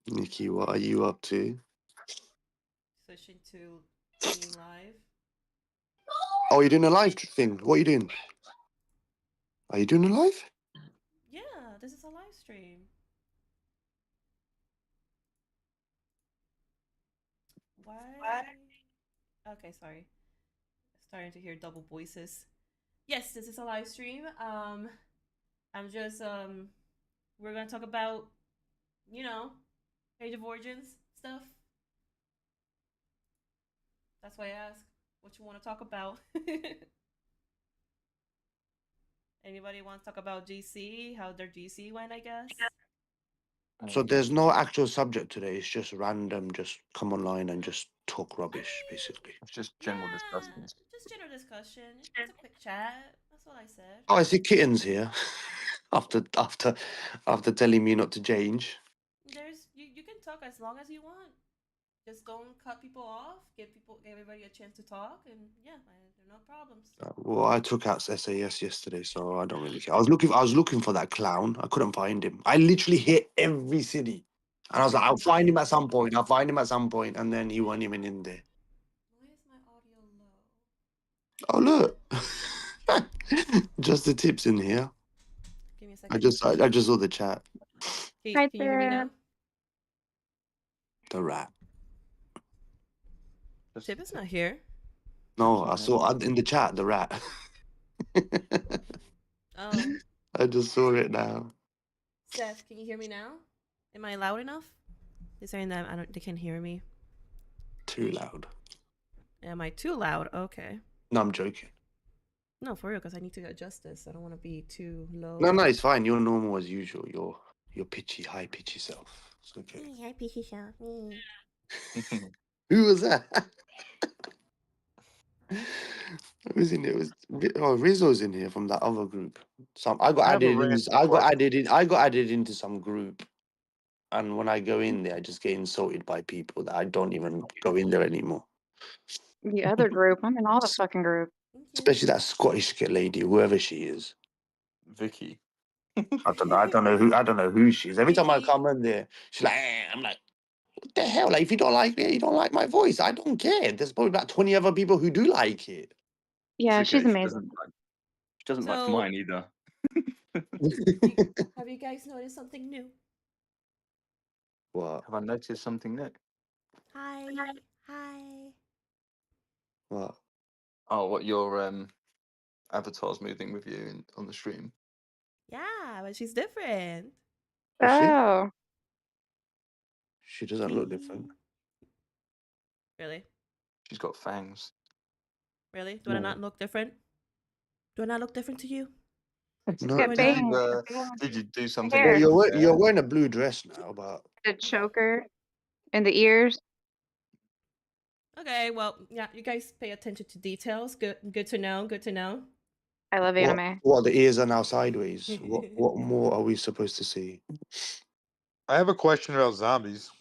Nikki, what are you up to? Switching to being live. Oh, you're doing a live thing. What are you doing? Are you doing a live? Yeah, this is a live stream. Why? Okay, sorry. Starting to hear double voices. Yes, this is a live stream. I'm just we're gonna talk about, you know, Age of Origins stuff. That's why I asked what you want to talk about. Anybody want to talk about GC? How their GC went, I guess. So there's no actual subject today. It's just random. Just come online and just talk rubbish, basically. It's just general discussion. Just general discussion. It's a quick chat. That's what I said. Oh, I see kittens here. after telling me not to change. There's you can talk as long as you want. Just don't cut people off. Give everybody a chance to talk, and yeah, there are no problems. Well, I took out SAS yesterday, so I don't really care. I was looking for that clown. I couldn't find him. I literally hit every city, and I was like, I'll find him at some point. I'll find him at some point, and then he wasn't even in there. Why is my audio low? Oh look, just the tips in here. Give me a second. I just saw the chat. Can you hear me now? The rat. Tip is not here. No, I saw in the chat the rat. Oh. I just saw it now. Seth, can you hear me now? Am I loud enough? They're saying that they can't hear me. Too loud. Am I too loud? Okay. No, I'm joking. No, for real, because I need to adjust this. I don't want to be too low. No, it's fine. You're normal as usual. You're pitchy, high pitchy self. It's okay. High pitchy self. Who was that? Who's in here? Rizzo's in here from that other group. I got added into some group, and when I go in there, I just get insulted by people that I don't even go in there anymore. The other group. I'm in all the fucking group. Especially that Scottish lady, whoever she is. Vicky. I don't know who she is. Every time I come in there, she's like, I'm like, what the hell? Like, if you don't like me, you don't like my voice. I don't care. There's probably about 20 other people who do like it. Yeah, she's amazing. She doesn't like mine either. Have you guys noticed something new? What? Have I noticed something new? Hi. What? Oh, what your avatar's moving with you on the stream? Yeah, but she's different. Oh. She doesn't look different. Really? She's got fangs. Really? Do I not look different? Do I not look different to you? No. Get bang. Did you do something? Hair. Well, you're wearing a blue dress now, but The choker in the ears. Okay, well, yeah, you guys pay attention to details. Good to know. Good to know. I love anime. what the ears are now sideways. What more are we supposed to see? I have a question about zombies.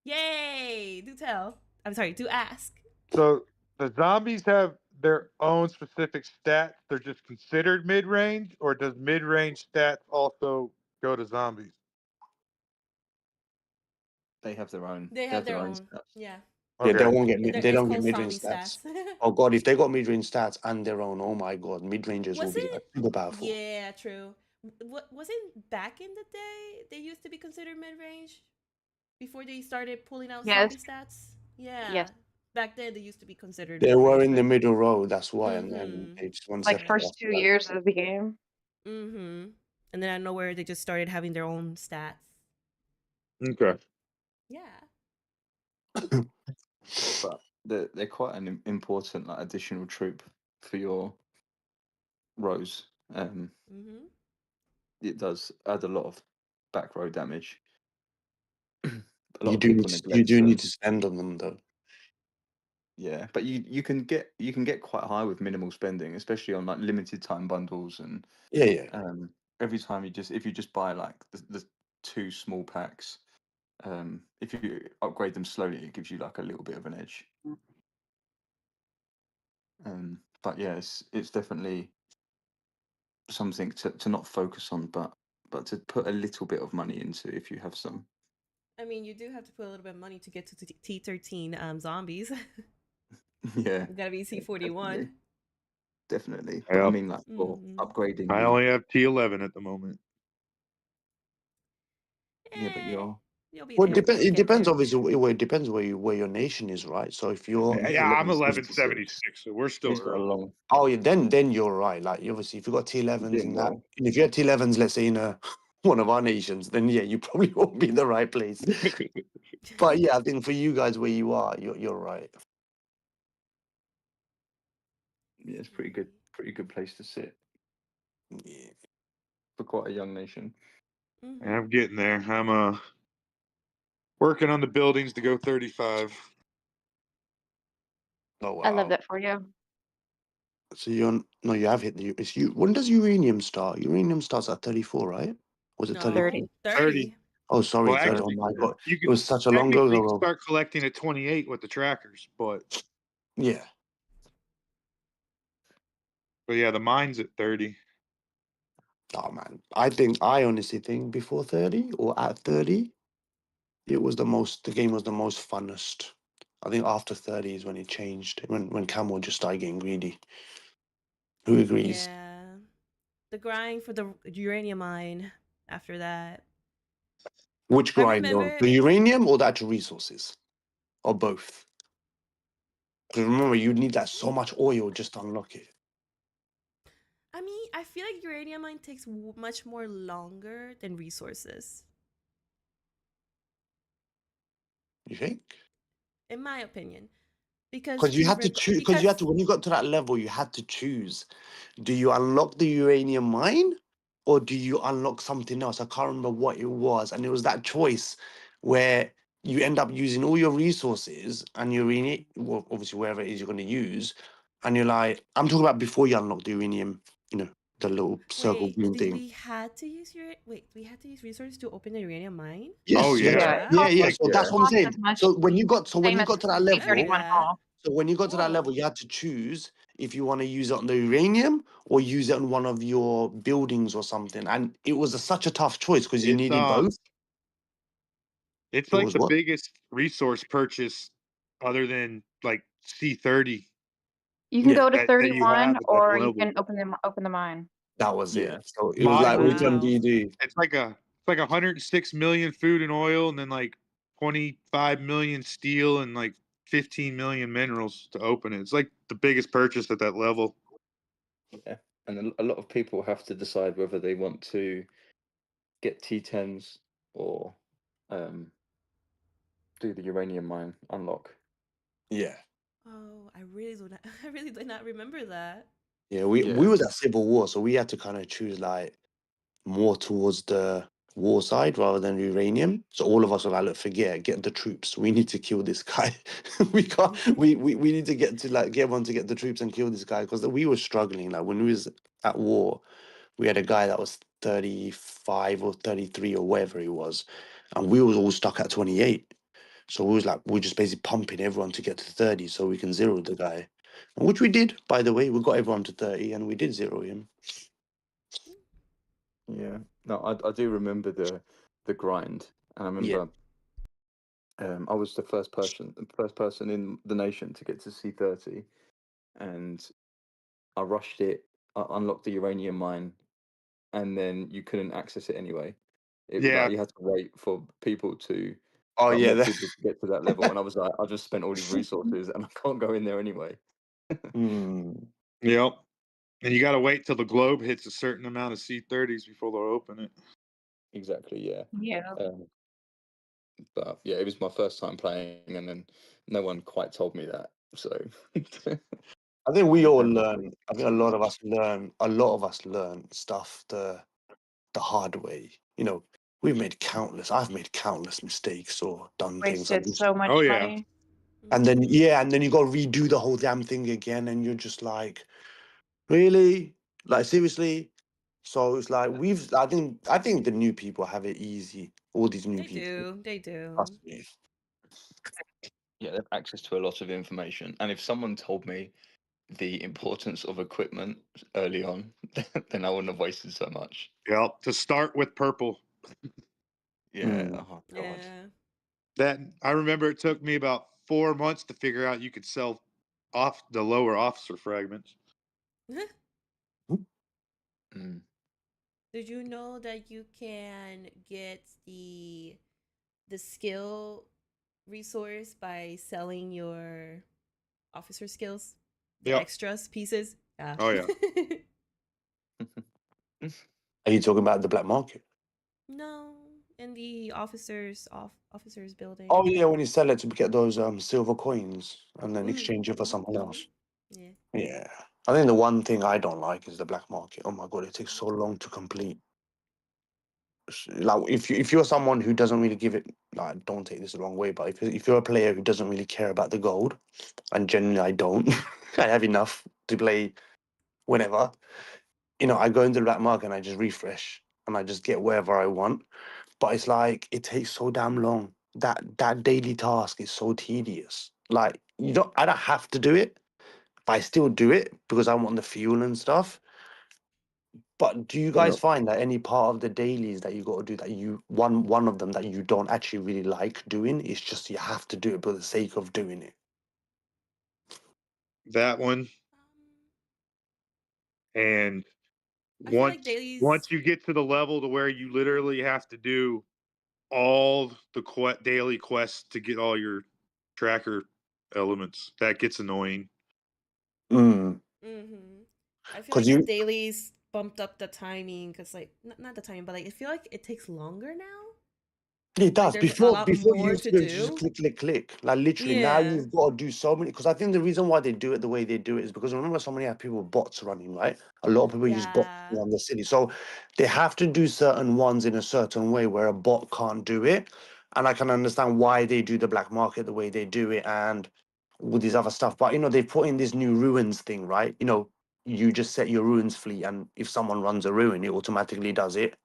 Yay! Do tell. I'm sorry. Do ask. So the zombies have their own specific stats. They're just considered mid-range, or does mid-range stats also go to zombies? They have their own. They have their own. stats. Yeah. Yeah, they Okay. won't get they It's don't get called mid-range zombie stats. stats. Oh god, if they got mid-range stats and their own, oh my god, mid-rangers will Was be it? super powerful. Yeah, true. What wasn't back in the day? They used to be considered mid range before they started pulling out Yes. zombie stats. Yeah. Yes. Back then, they used to be considered. They mid-range, were in the but- middle row, that's why, and then they just one Like step first after 2 that. years of the game. And then out of nowhere, they just started having their own stats. Okay. Yeah. But they're quite an important additional troop for your rows. It does add a lot of back row damage. You do need to spend on them though. Yeah, but you can get quite high with minimal spending, especially on like limited time bundles and yeah. Every time if you just buy like the 2 small packs, if you upgrade them slowly, it gives you like a little bit of an edge. But yeah, it's definitely something to not focus on, but to put a little bit of money into if you have some. I mean, you do have to put a little bit of money to get to T13 zombies. Yeah, You gotta be C41. Definitely. But I mean, like for upgrading. I only have T11 at the moment. Yeah, but you're. You'll be Well, there. it depends. Obviously, it depends where your nation is, right? So if you're I'm 1176, so we're still early. Oh yeah, then you're right. Like obviously, if you've got T11s and that, and if you had T11s, let's say in one of our nations, then yeah, you probably won't be in the right place. But yeah, I think for you guys where you are, you're right. Yeah, it's pretty good place to sit. Yeah. For quite a young nation. I'm getting there. I'm working on the buildings to go 35. Oh wow. I love that for you. So you have hit the. It's you. When does uranium start? Uranium starts at 34, right? Was it 30? 30. Oh, sorry, Well, 30. actually, Oh my god, you it was such a long technically ago. start collecting at 28 with the trackers, but Yeah. yeah, the mine's at 30. Oh man, I honestly think before 30 or at 30, the game was the most funnest. I think after 30 is when it changed. When Camel just started getting greedy. Who agrees? Yeah. The grind for the uranium mine after that. Which I grind? remember- The uranium or the actual resources? Or both? Because remember, you need that so much oil just to unlock it. I mean, I feel like uranium mine takes much more longer than resources. You think? In my opinion. Because you had to choose. Because you had to, when you got to that level, you had to choose. Do you unlock the uranium mine, or do you unlock something else? I can't remember what it was, and it was that choice where you end up using all your resources and uranium, well, obviously wherever it is you're going to use, and you're like, I'm talking about before you unlock the uranium, the little circle green thing. We had to use resources to open the uranium mine? Yes, oh yeah, yeah. So that's what I'm saying. So when you got to that level, so when you got to that level, you had to choose if you want to use it on the uranium or use it on one of your buildings or something. And it was such a tough choice because you needed both. It's like the biggest resource purchase other than like C30. You can go to 31 that or you level. can open the mine. That was it. So it was like, which one do you do? It's like 106 million food and oil, and then like 25 million steel and like 15 million minerals to open it. It's like the biggest purchase at that level. Yeah, and a lot of people have to decide whether they want to get T10s or do the uranium mine unlock. Yeah. Oh, I really do not remember that. Yeah, we Yeah. was at Civil War, so we had to kind of choose like more towards the war side rather than uranium. So all of us were like, look, forget, get the troops. We need to kill this guy. We can't. We need to get everyone to get the troops and kill this guy because we were struggling. Like when we was at war, we had a guy that was 35 or 33 or whatever he was, and we was all stuck at 28. So we was like, we're just basically pumping everyone to get to 30 so we can zero the guy. And which we did, by the way. We got everyone to 30 and we did zero him. Yeah. No, I do remember the grind, and I Yeah. remember I was the first person in the nation to get to C30, and I rushed it. I unlocked the uranium mine, and then you couldn't access it anyway. It Yeah. like you had to wait for people to Oh, yeah. more people to get to that level, and I was like, I just spent all these resources, and I can't go in there anyway. Yep. And you got to wait till the globe hits a certain amount of C30s before they'll open it. Exactly. Yeah. Yeah. But yeah, it was my first time playing, and then no one quite told me that. So I think we was all never learn. I think a lot of us learn. A lot of us learn stuff the hard way. You know, we've made countless. I've made countless mistakes or done things, Wasted so much Oh, yeah. money. and then and then you got to redo the whole damn thing again, and you're just like, really, like seriously. So it's like I think the new people have it easy. All these new They people, do. They do. trust me. yeah, they have access to a lot of information, and if someone told me the importance of equipment early on, then I wouldn't have wasted so much. Yep. To start with purple. Yeah. Mm. Oh god. Yeah. That I remember it took me about 4 months to figure out you could sell off the lower officer fragments. Mm. Did you know that you can get the skill resource by selling your officer skills? The Yep. extras pieces? Yeah. Oh, yeah. Are you talking about the black market? No, in the officers building. Oh yeah, when you sell it to get those silver coins and then exchange it for something else. Yeah. Yeah. I think the one thing I don't like is the black market. Oh my god, it takes so long to complete. Like if you're someone who doesn't really give it, like, don't take this the wrong way, but if you're a player who doesn't really care about the gold, and generally I don't, I have enough to play whenever. You know, I go into the black market and I just refresh and I just get wherever I want. But it's like it takes so damn long. That daily task is so tedious. Like I don't have to do it, but I still do it because I want the fuel and stuff. But do you guys Yep. find that any part of the dailies that you got to do that one of them that you don't actually really like doing? It's just you have to do it for the sake of doing it. That one. Um, And I feel once like dailies. once you get to the level to where you literally have to do all the daily quests to get all your tracker elements, that gets annoying. Mm. I feel Because like the you dailies bumped up the timing because, like, not the timing, but like, I feel like it takes longer now. It Like, does. there's a lot Before you more used to to just do. click, click, click. Like literally, now Yeah. you've got to do so many. Because I think the reason why they do it the way they do it is because remember, so many people with bots running, right? A lot of people use bots Yeah. around the city, so they have to do certain ones in a certain way where a bot can't do it. And I can understand why they do the black market the way they do it, and all these other stuff. But you know, they put in this new ruins thing, right? You know, you just set your ruins fleet, and if someone runs a ruin, it automatically does it.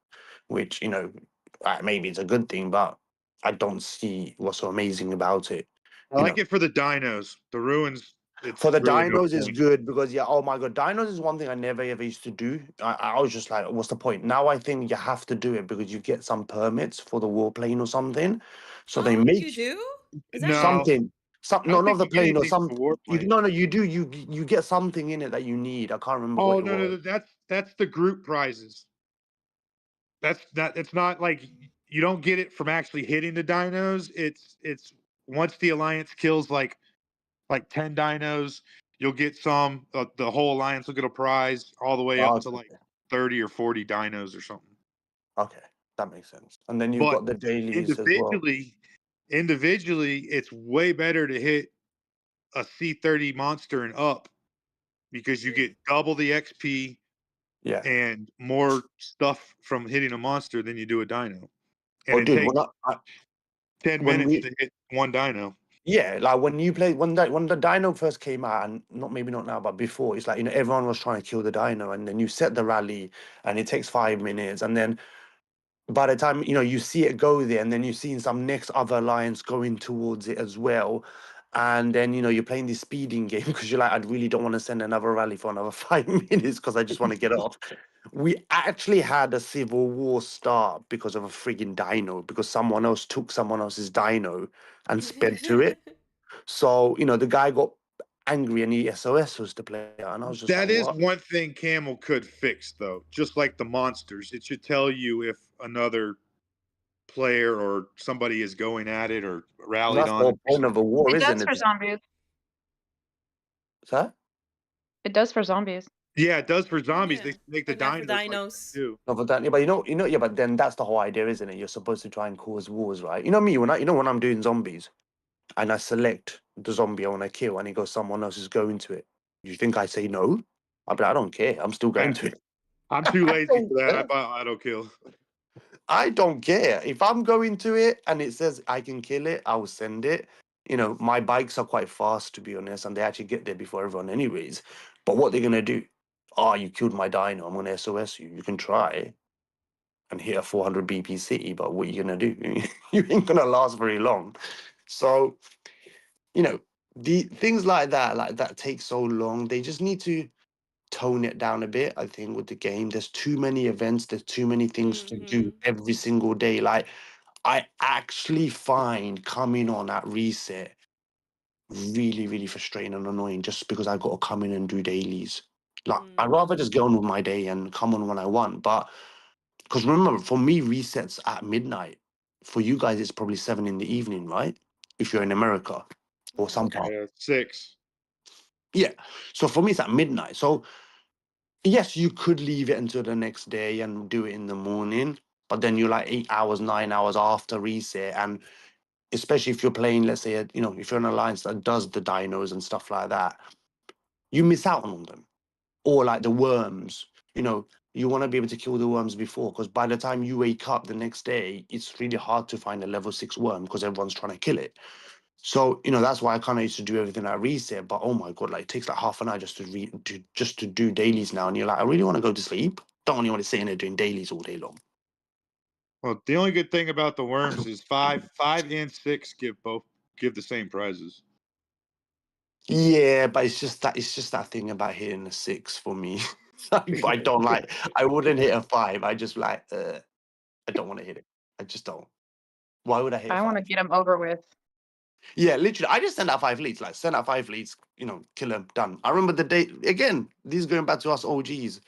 Which maybe it's a good thing, but I don't see what's so amazing about it. I You like know, it for the dinos. The ruins, for it's the really no dinos is point. good because yeah, oh my god, dinos is one thing I never ever used to do. I was just like, what's the point? Now I think you have to do it because you get some permits for the warplane or something. So they Oh, you make do? Is that No, real? something, some I no, don't not think the you get plane or anything some. for You warplane. no no you do you get something in it that you need. I can't remember what Oh it no, no, was. no, that's the group prizes. It's not like you don't get it from actually hitting the dinos. It's once the alliance kills like 10 dinos, you'll get some. The whole alliance will get a prize all the way Oh, up to okay, like 30 or 40 dinos or something. okay, that makes sense. And then you've But got the dailies as well. individually, individually, it's way better to hit a C30 monster and up because you get double the XP Yeah. and more stuff from hitting a monster than you do a dino. And Oh, it dude, takes 10 when minutes we to hit one dino. yeah, like when you play when the dino first came out, and maybe not now, but before, it's like, you know, everyone was trying to kill the dino, and then you set the rally, and it takes 5 minutes, and then by the time, you know, you see it go there, and then you've seen some next other alliance going towards it as well, and then, you know, you're playing this speeding game because you're like, I really don't want to send another rally for another 5 minutes because I just want to get off. We actually had a civil war start because of a frigging dino, because someone else took someone else's dino and sped to it. So, you know, the guy got angry and he SOS was the player, and I was just like, That is what? one thing Camel could fix, though. Just like the monsters, it should tell you if another player or somebody is going at it or rallied That's the on it whole or point of a something. war, It isn't does it? for zombies. Sir? It does for zombies. Yeah, it does for zombies. Yeah, They make the but not for dinos like that dinos. too. No, but that, but yeah, but then that's the whole idea, isn't it? You're supposed to try and cause wars, right? You know me, when I'm doing zombies and I select the zombie I want to kill and it goes, someone else is going to it. You think I say no? I'll be like, I don't care. I'm still going to it. I'm too I lazy don't for that. care. I don't kill. I don't care. If I'm going to it and it says I can kill it, I will send it. You know, my bikes are quite fast, to be honest, and they actually get there before everyone, anyways. But what they're going to do? Oh, you killed my dino. I'm going to SOS you. You can try and hit a 400 BP city, but what are you going to do? You ain't going to last very long. So, you know, the things like that take so long. They just need to tone it down a bit, I think, with the game. There's too many events, there's too many things to do every single day. Like, I actually find coming on at reset really, really frustrating and annoying just because I got to come in and do dailies. Like, I'd rather just get on with my day and come on when I want. But because remember, for me, resets at midnight. For you guys, it's probably 7 in the evening, right? If you're in America or Yeah. some part. Yeah, 6. Yeah. So for me, it's at midnight. So yes, you could leave it until the next day and do it in the morning, but then you're like 8 hours, 9 hours after reset. And especially if you're playing, let's say, you know, if you're an alliance that does the dinos and stuff like that, you miss out on them. Or like the worms, you know, you want to be able to kill the worms before, because by the time you wake up the next day, it's really hard to find a level 6 worm because everyone's trying to kill it. So, you know, that's why I kind of used to do everything at reset. But oh my god, like it takes like half an hour just to do dailies now, and you're like, I really want to go to sleep. Don't really want to sit in there doing dailies all day long. Well, the only good thing about the worms is 5 and 6 give the same prizes. Yeah, but it's just that thing about hitting a 6 for me. I don't like. I wouldn't hit a 5. I just like. I don't want to hit it. I just don't. Why would I hit a I want to 5? get them over with. Yeah, literally. I just send out 5 leads. Like send out 5 leads. You know, kill them. Done. I remember the day again. These going back to us OGs.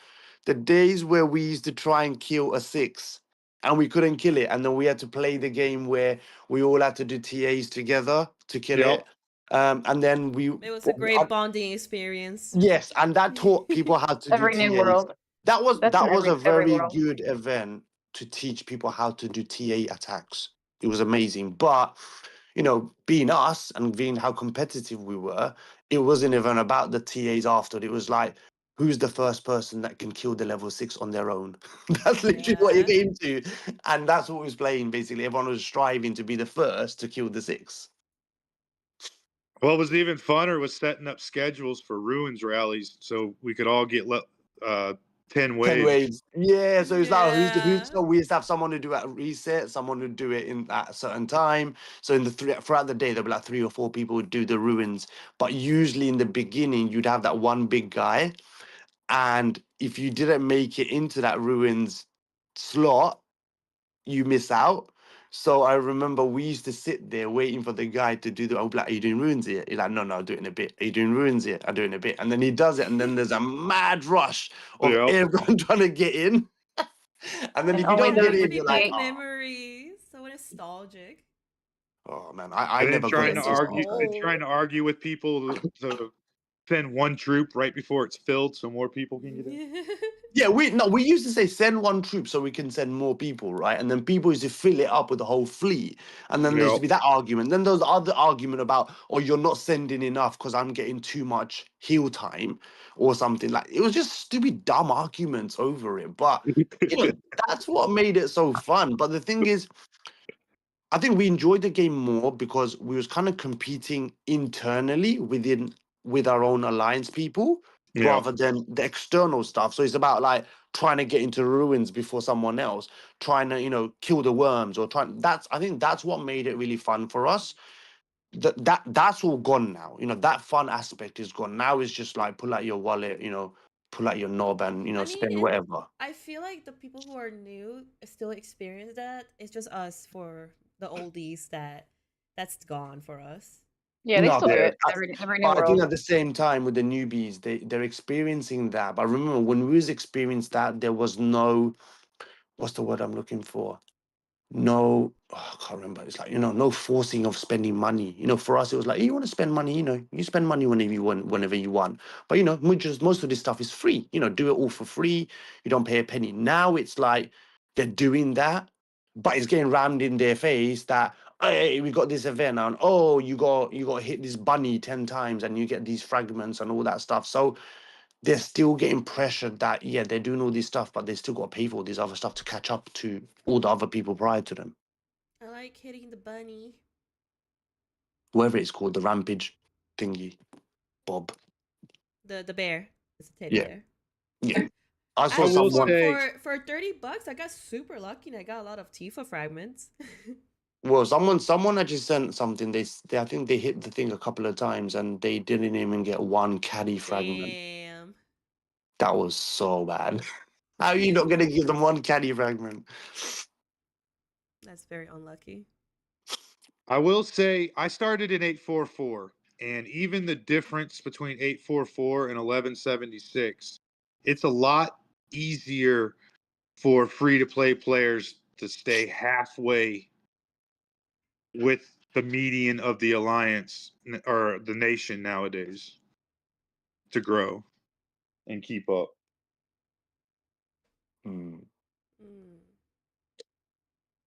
The days where we used to try and kill a 6 and we couldn't kill it, and then we had to play the game where we all had to do TAs together to kill Yep. it. And then It was a great bonding experience. yes, and that taught people how to do Every new TAs. world. That was That's in a every very world. good event to teach people how to do TA attacks. It was amazing. But you know, being us and being how competitive we were, it wasn't even about the TAs after. It was like, who's the first person that can kill the level 6 on their own? That's literally what you Yeah. came to. And that's what was playing, basically. Everyone was striving to be the first to kill the 6. What was even funner was setting up schedules for ruins rallies so we could all get 10 10 waves. waves. Yeah, so it's like Yeah. so we used to have someone to do it at reset, someone would do it in at a certain time. So in the throughout the day there'll be like 3 or 4 people would do the ruins. But usually in the beginning you'd have that one big guy. And if you didn't make it into that ruins slot, you miss out. So I remember we used to sit there waiting for the guy to do the. Oh, like, are you doing ruins here? He's like, no, I'll do it in a bit. Are you doing ruins here? I'll do it in a bit. And then he does it, and then there's a mad rush of Yep. everyone trying to get in. And then And if you only don't Bringing get those in, pretty you're with like, back the oh, memories. So nostalgic. oh man, I And then never got Feeling trying to into so argue something. and trying old. to argue with people to send one troop right before it's filled so more people can get in. Yeah, we used to say send one troop so we can send more people, right? And then people used to fill it up with the whole fleet. And then there used to be that argument. Then there was the other argument about, oh, you're not sending enough because I'm getting too much heal time or something. Like it was just stupid, dumb arguments over it. But that's what made it so fun. But the thing is, I think we enjoyed the game more because we was kind of competing internally with our own alliance people rather than the external stuff. So it's about like trying to get into ruins before someone else, trying to kill the worms or trying. I think that's what made it really fun for us. That's all gone now. That fun aspect is gone. Now it's just like pull out your wallet, pull out your knob and I mean, spend whatever. I feel like the people who are new still experience that. It's just us for the oldies that's gone for us. Yeah, they No, still do but it every new but I think world. at the same time with the newbies, they're experiencing that. But remember when we was experiencing that, there was no, what's the word I'm looking for? No, I can't remember. It's like, no forcing of spending money. For us, it was like, you want to spend money, you spend money whenever you want. But most of this stuff is free. Do it all for free. You don't pay a penny. Now it's like they're doing that, but it's getting rammed in their face that, hey, we got this event and oh, you got to hit this bunny 10 times and you get these fragments and all that stuff. So they're still getting pressured that, yeah, they're doing all this stuff, but they still got to pay for all this other stuff to catch up to all the other people prior to them. I like hitting the bunny. Whatever it's called, the rampage thingy, Bob. The bear. It's a teddy bear. Yeah. I saw Actually, someone for $30, I got super lucky and I got a lot of Tifa fragments. Well, someone actually sent something. They I think they hit the thing a couple of times and they didn't even get one caddy fragment. Damn. That was so bad. How are you not gonna give them one caddy fragment? That's very unlucky. I will say I started in 844, and even the difference between 844 and 1176, it's a lot easier for free to play players to stay halfway with the median of the alliance or the nation nowadays to grow and keep up.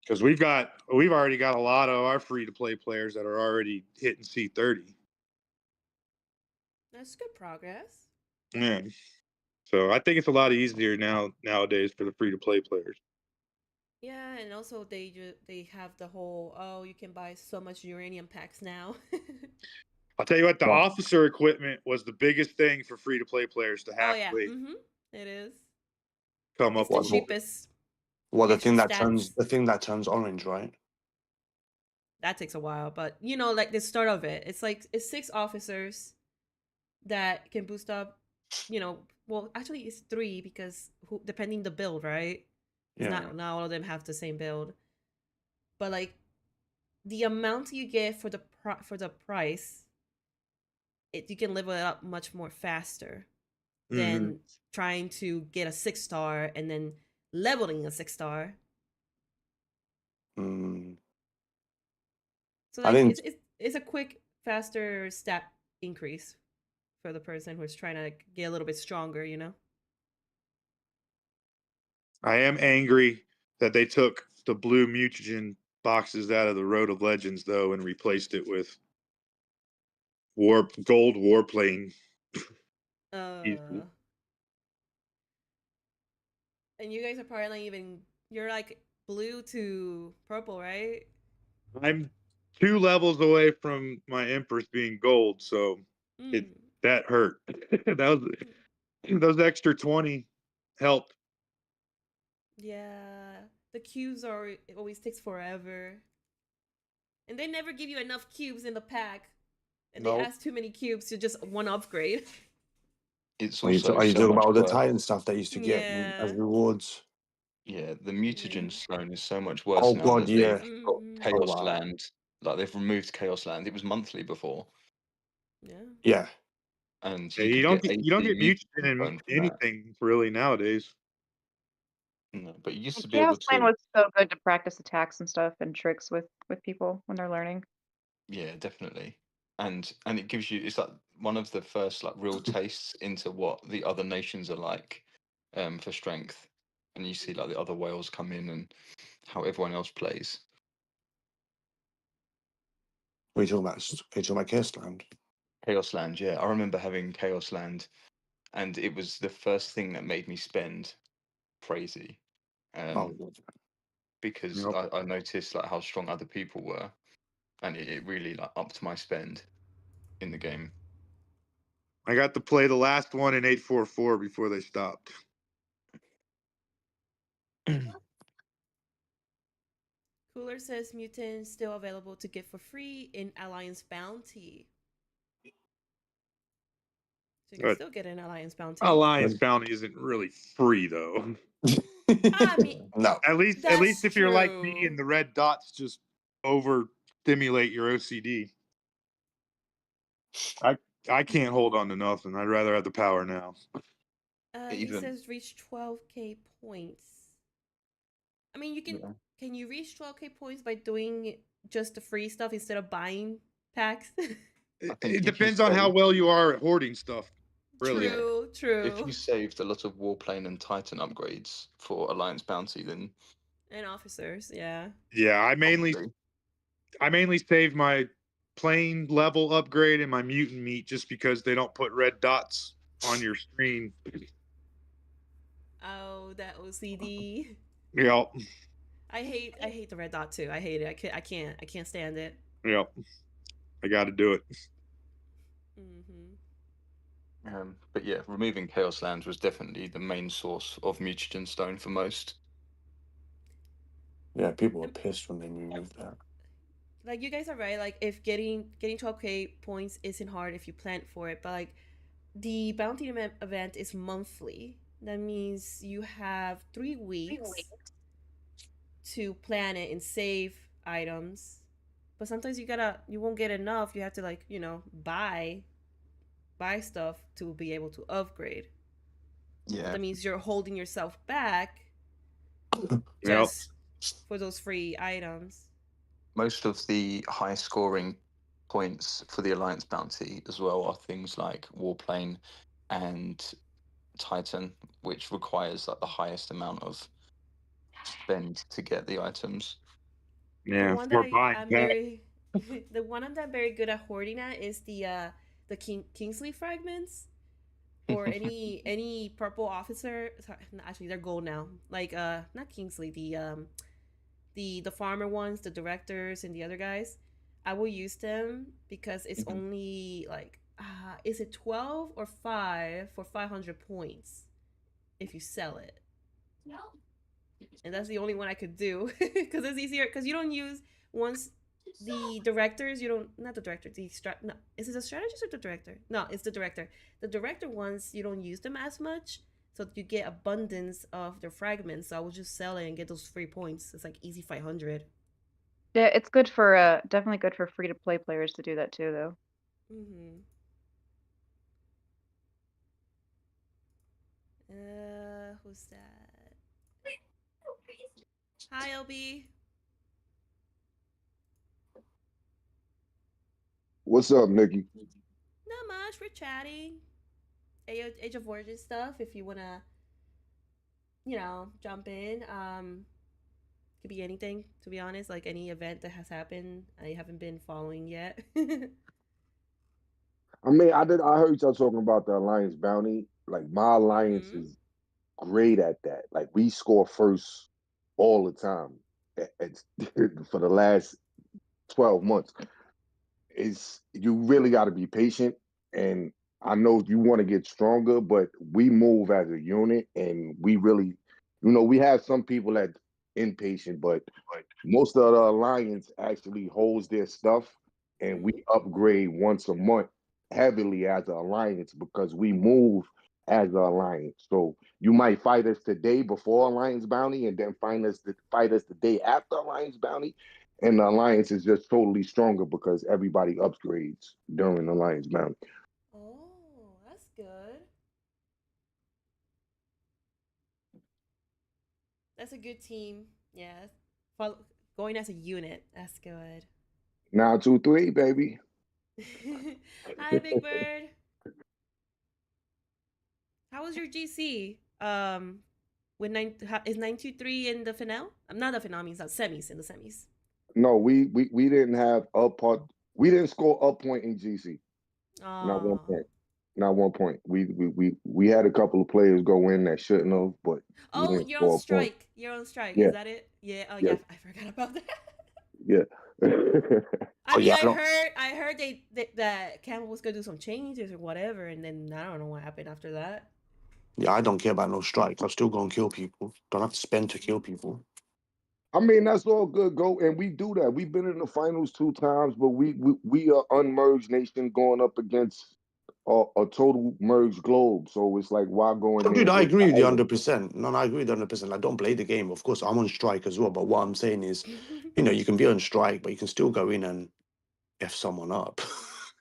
Because we've already got a lot of our free to play players that are already hitting C30. That's good progress. Yeah. So I think it's a lot easier nowadays for the free to play players. Yeah, and also they have the whole, oh, you can buy so much uranium packs now. I'll tell you what, the officer equipment was the biggest thing for free to play players to have. Oh yeah, it is. Come up It's the with cheapest. Well, the thing stats. that turns orange, right? That takes a while, but like the start of it, it's 6 officers that can boost up. Well, actually, it's 3 because depending the build, right? It's not all of them have the same build, but like the amount you get for the price, you can level it up much more faster than trying to get a 6-star and then leveling a 6-star. So like it's a quick, faster stat increase for the person who's trying to get a little bit stronger, I am angry that they took the blue mutagen boxes out of the Road of Legends though and replaced it with gold warplane. And you guys are probably not even, you're like blue to purple, right? I'm 2 levels away from my Empress being gold, so that hurt. Those extra 20 helped. Yeah, the cubes it always takes forever, and they never give you enough cubes in the pack, and they ask too many cubes to just one upgrade. It's Are you also talking so much about all the worse. Titan stuff that used to get as rewards? Yeah, the mutagen zone is so much worse Oh now god, that yeah. they've got Chaos Land. Like they've removed Chaos Land. It was monthly before. Yeah. And you don't get mutagen in anything really nowadays. No, but you used to be Chaos able Plan to. was so good to practice attacks and stuff and tricks with people when they're learning. Yeah, definitely. and it gives you, it's like one of the first like real tastes into what the other nations are like for strength, and you see like the other whales come in and how everyone else plays. What are you talking about? Are you talking about Chaos Land? Chaos Land, yeah. I remember having Chaos Land, and it was the first thing that made me spend crazy. Oh, Because I noticed like how strong other people were, and it really like upped my spend in the game. I got to play the last one in 844 before they stopped. Cooler says Mutant still available to get for free in Alliance Bounty. So you can still get an Alliance Bounty. Alliance Bounty isn't really free though. I mean, no. At least if you're like me true. and the red dots just over stimulate your OCD. I can't hold on to nothing. I'd rather have the power now. He says reach 12k points. I mean, you can. Yeah. Can you reach 12k points by doing just the free stuff instead of buying packs? It depends on how well you are at hoarding stuff. Really. True. If you saved a lot of Warplane and Titan upgrades for Alliance Bounty, then and officers, yeah. Yeah, I mainly save my plane level upgrade and my mutant meat just because they don't put red dots on your screen. Oh, that OCD. Yep. I hate the red dot too. I hate it. I can't stand it. Yep. I got to do it. But yeah, removing Chaos Lands was definitely the main source of mutagen stone for most. Yeah, people were pissed when they removed that. Like, you guys are right. Like, if getting 12k points isn't hard if you plan for it, but like the bounty event is monthly. That means you have 3 weeks to plan it and save items. But sometimes you won't get enough. You have to, like, buy stuff to be able to upgrade. Yeah. That means you're holding yourself back just for those free items. Most of the high scoring points for the Alliance Bounty as well are things like Warplane and Titan, which requires like the highest amount of spend to get the items. Yeah, the one that I'm very the one I'm very good at hoarding at is the Kingsley fragments, or any purple officer. Sorry, actually, they're gold now. Like not Kingsley, the farmer ones, the directors, and the other guys. I will use them because it's only like is it 12 or 5 for 500 points if you sell it. No. And that's the only one I could do because it's easier, because you don't use once the directors, you don't, not the director, no, is it a strategist or the director? No, it's the director. The director ones, you don't use them as much, so you get abundance of their fragments. So I will just sell it and get those free points. It's like easy 500. Yeah, it's good for definitely good for free to play players to do that too, though. Who's that? Hi, LB. What's up, Nikki? Not much. We're chatting. Age of Origins stuff. If you wanna, jump in. Could be anything, to be honest. Like any event that has happened, I haven't been following yet. I mean, I heard y'all talking about the Alliance Bounty. Like, my alliance is great at that. Like, we score first all the time. It's for the last 12 months. You really got to be patient, and I know you want to get stronger, but we move as a unit, and we really, we have some people that impatient, but most of the alliance actually holds their stuff, and we upgrade once a month heavily as an alliance because we move as an alliance. So you might fight us today before Alliance Bounty, and then fight us the day after Alliance Bounty. And the alliance is just totally stronger because everybody upgrades during Alliance Bounty. Oh, that's good. That's a good team. Yeah. Going as a unit. That's good. Now 2-3, baby. Hi, Big Bird. How was your GC? With is 923 in the finale? I'm not the finale. Means semis in the semis. No, we didn't have up part. We didn't score a point in GC. Not one Oh. point. Not one point. We had a couple of players go in that shouldn't have, but we Oh, didn't you're on score a point. strike. You're on strike. Yeah, Is that it? Yeah. Oh, yeah, yeah. I forgot about that. yeah. I Oh mean, yeah, I don't. I heard that Campbell was gonna do some changes or whatever, and then I don't know what happened after that. Yeah, I don't care about no strike. I'll still go and kill people. Don't have to spend to kill people. I mean, that's all good, go, and we do that. We've been in the finals 2 times, but we are unmerged nation going up against a total merged globe. So it's like, why go in Oh, there dude, and I waste agree with you hours? 100%. No, I agree with you 100%. I don't play the game. Of course, I'm on strike as well. But what I'm saying is, you can be on strike, but you can still go in and F someone up.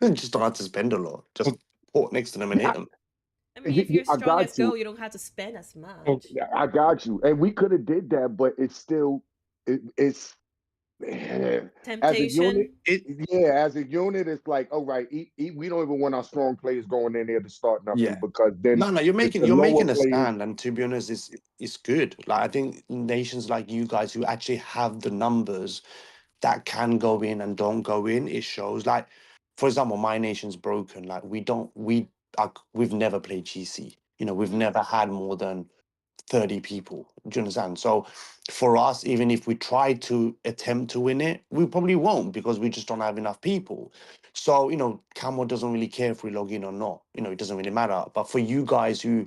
Just don't have to spend a lot. Just port next to them and hit them. I mean, if you're I strong as got go, you. you don't have to spend as much. I got you. And we could have did that, but it's still it's as a unit. Temptation. It Yeah, as a unit, it's like, all right, we don't even want our strong players going in there to start nothing Yeah. because then No, the you're lower making a players. stand, and to be honest, it's good. Like I think nations like you guys who actually have the numbers that can go in and don't go in, it shows. Like, for example, my nation's broken. Like we've never played GC. We've never had more than 30 people. Do you understand? So for us, even if we try to attempt to win it, we probably won't because we just don't have enough people. So, Camo doesn't really care if we log in or not. It doesn't really matter. But for you guys who,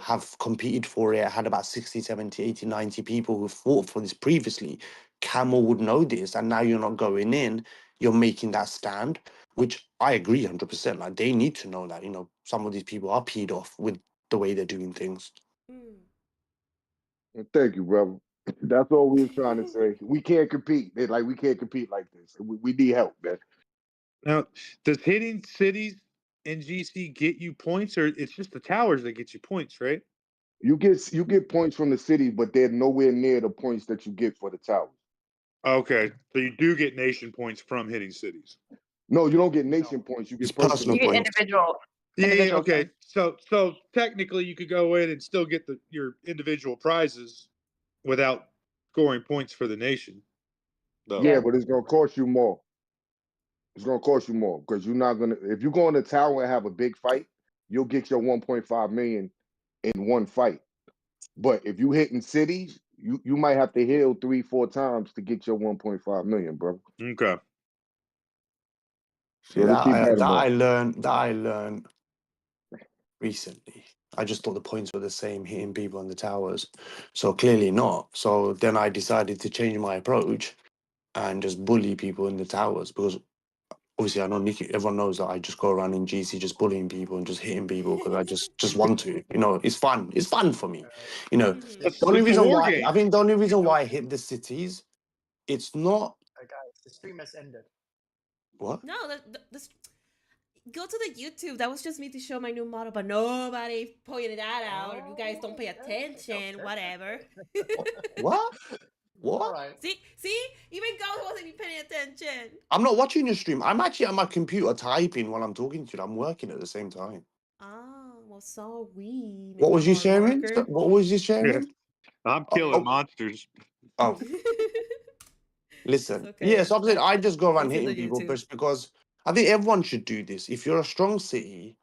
have competed for it, had about 60, 70, 80, 90 people who fought for this previously, Camo would know this. And now you're not going in, you're making that stand, which I agree 100%. Like they need to know that, some of these people are peed off with the way they're doing things. Thank you, brother. That's all we was trying to say. We can't compete. We can't compete like this. We need help, man. now does hitting cities in GC get you points, or it's just the towers that get you points, right? You get points from the city, but they're nowhere near the points that you get for the towers. Okay, so you do get nation points from hitting cities. No, you don't get nation points. You It's get personal personal You get points. points. Yeah, individual okay. points. So technically, you could go in and still get your individual prizes without scoring points for the nation, though. Yeah, Yeah. but it's gonna cost you more. It's gonna cost you more because you're not gonna. If you go in the tower and have a big fight, you'll get your 1.5 million in one fight. But if you hit in cities, you might have to heal 3-4 times to get your 1.5 million, bro. Okay. See So to keep that that in mind. I learned recently. I just thought the points were the same hitting people on the towers. So clearly not. So then I decided to change my approach and just bully people in the towers because obviously I know Nicky, everyone knows that I just go around in GC just bullying people and just hitting people because I just want to. It's fun. It's fun for me. The It's only a reason war why game. I think the only reason why I hit the cities, it's not Guys, the stream has ended. what? No, go to the YouTube. That was just me to show my new model, but nobody pointed that out. You guys don't pay attention. Whatever. What? What? All right. See, even Go wasn't even paying attention. I'm not watching your stream. I'm actually at my computer typing while I'm talking to you. I'm working at the same time. Oh, well, so we, What Mr. was you Hard sharing? Worker. What was you Yeah. sharing? I'm Oh, killing oh, monsters. oh, It's listen. Yeah, okay. so I'm saying I just go around It's in hitting the people YouTube. just because I think everyone should do this. If you're a strong city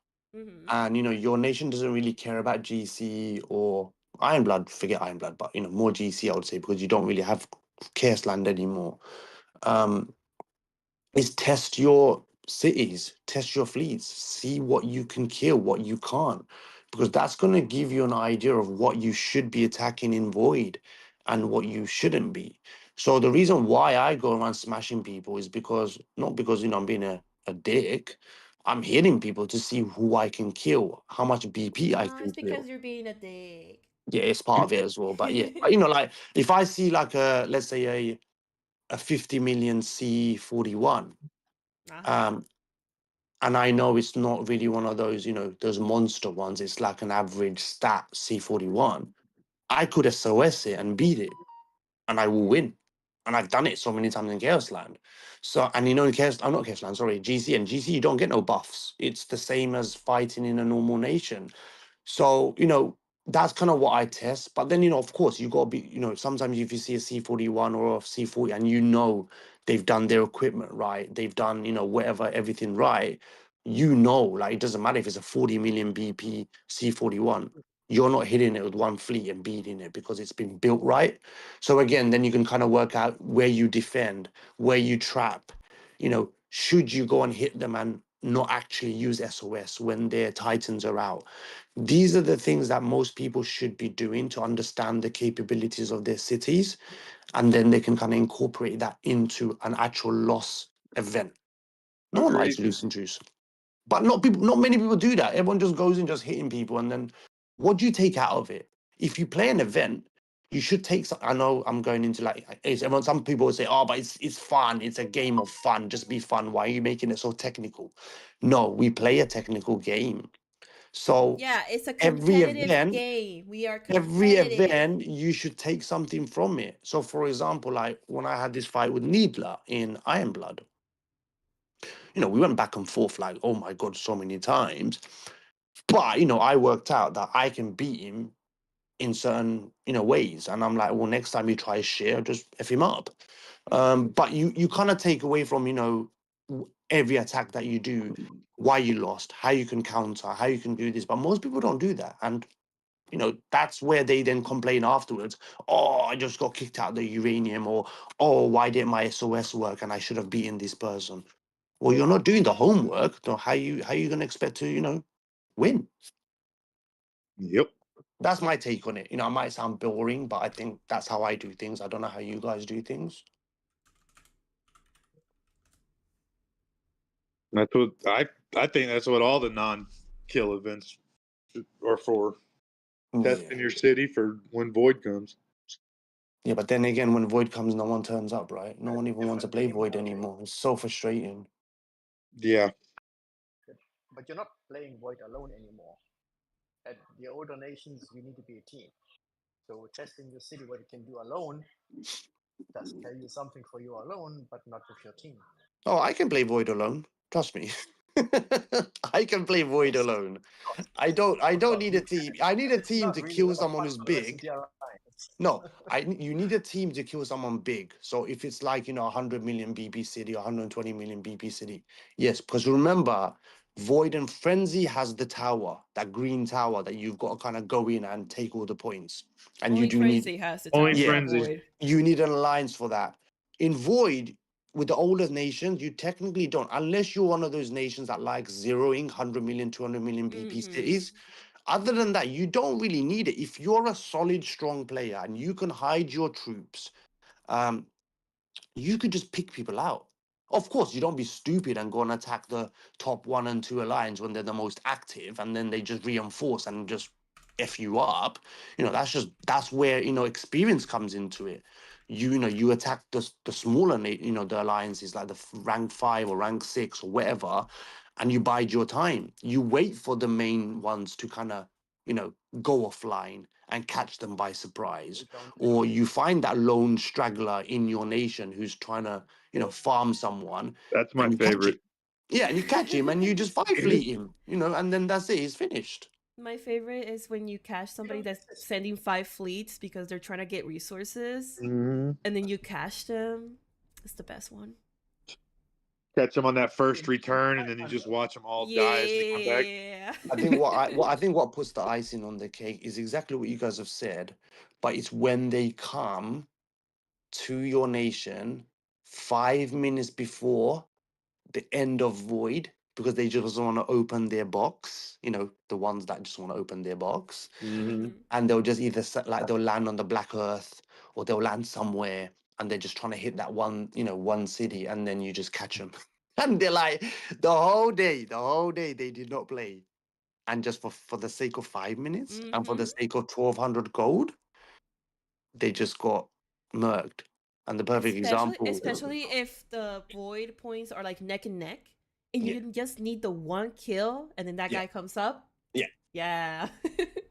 and your nation doesn't really care about GC or Iron Blood, forget Iron Blood, but more GC, I would say, because you don't really have Chaos Land anymore. Is test your cities, test your fleets, see what you can kill, what you can't, because that's going to give you an idea of what you should be attacking in Void and what you shouldn't be. So the reason why I go around smashing people is because not because I'm being a dick. I'm hitting people to see who I can kill, how much BP I No, can it's kill. because you're being a dick. Yeah, it's part of it as well. But yeah, like if I see like let's say a 50 million C41, and I know it's not really one of those, those monster ones. It's like an average stat C41. I could SOS it and beat it, and I will win. And I've done it so many times in Chaos Land. So, and in Chaos, I'm not Chaos Land, sorry, GC. And GC, you don't get no buffs. It's the same as fighting in a normal nation. So, that's kind of what I test. But then, of course, you got to be, sometimes if you see a C41 or a C40 and they've done their equipment right, they've done, whatever, everything right, like it doesn't matter if it's a 40 million BP C41, you're not hitting it with one fleet and beating it because it's been built right. So again, then you can kind of work out where you defend, where you trap, should you go and hit them and not actually use SOS when their Titans are out. These are the things that most people should be doing to understand the capabilities of their cities, and then they can kind of incorporate that into an actual loss event. No one likes losing juice, but not many people do that. Everyone just goes in just hitting people, and then what do you take out of it? If you play an event, you should take some. I know I'm going into some people will say, "Oh, but it's fun. It's a game of fun. Just be fun. Why are you making it so technical?" No, we play a technical game. So yeah, it's a every competitive game. We are every competitive. event, you should take something from it. So, for example, like when I had this fight with Needler in Iron Blood, we went back and forth like, oh my God, so many times. But, I worked out that I can beat him in certain, ways. And I'm like, well, next time you try a share, just F him up. But you kind of take away from, every attack that you do, why you lost, how you can counter, how you can do this. But most people don't do that. And that's where they then complain afterwards. Oh, I just got kicked out of the uranium, or oh, why didn't my SOS work and I should have beaten this person? Well, you're not doing the homework. So how you gonna expect to, win? Yep. That's my take on it. I might sound boring, but I think that's how I do things. I don't know how you guys do things. That's what I think that's what all the non-kill events are for. Testing your city for when Void comes. Yeah, but then again, when Void comes, no one turns up, right? No one even wants to play Void anymore. It's so frustrating. Yeah. But you're not playing Void alone anymore. At the older nations, you need to be a team. So testing your city what it can do alone does tell you something for you alone, but not with your team. Oh, I can play Void alone. Trust me. I can play Void alone. I don't need a team. I need a team to kill someone who's big. No, you need a team to kill someone big. So if it's like 100 million BP city or 120 million BP city, yes. Because remember, Void and Frenzy has the tower, that green tower that you've got to kind of go in and take all the points. And Only you do Frenzy need has the Only tower, not Frenzy. Void. you need an alliance for that. In Void, with the older nations, you technically don't, unless you're one of those nations that like zeroing 100 million, 200 million BP cities. Other than that, you don't really need it. If you're a solid, strong player and you can hide your troops, you could just pick people out. Of course, you don't be stupid and go and attack the top 1 and 2 alliance when they're the most active, and then they just reinforce and just F you up. That's where experience comes into it. You attack the smaller the alliances like the rank 5 or rank 6 or whatever, and you bide your time. You wait for the main ones to kind of go offline and catch them by surprise, or you find that lone straggler in your nation who's trying to farm someone. That's my and you catch favorite. it. Yeah, and you catch him and you just 5-fleet him, and then that's it. He's finished. My favorite is when you catch somebody that's sending 5 fleets because they're trying to get resources, and then you catch them. It's the best one. Catch them on that first return, and then you just watch them all die as they come back. Yeah. I think what puts the icing on the cake is exactly what you guys have said, but it's when they come to your nation 5 minutes before the end of Void, because they just want to open their box, the ones that just want to open their box, and they'll just either they'll land on the Black Earth or they'll land somewhere and they're just trying to hit that one city, and then you just catch them. And they're like, the whole day they did not play, and just for the sake of 5 minutes and for the sake of 1,200 gold, they just got murked. And the perfect example, especially if the Void points are like neck and neck, and you just need the one kill, and then that guy comes up. Yeah. Yeah.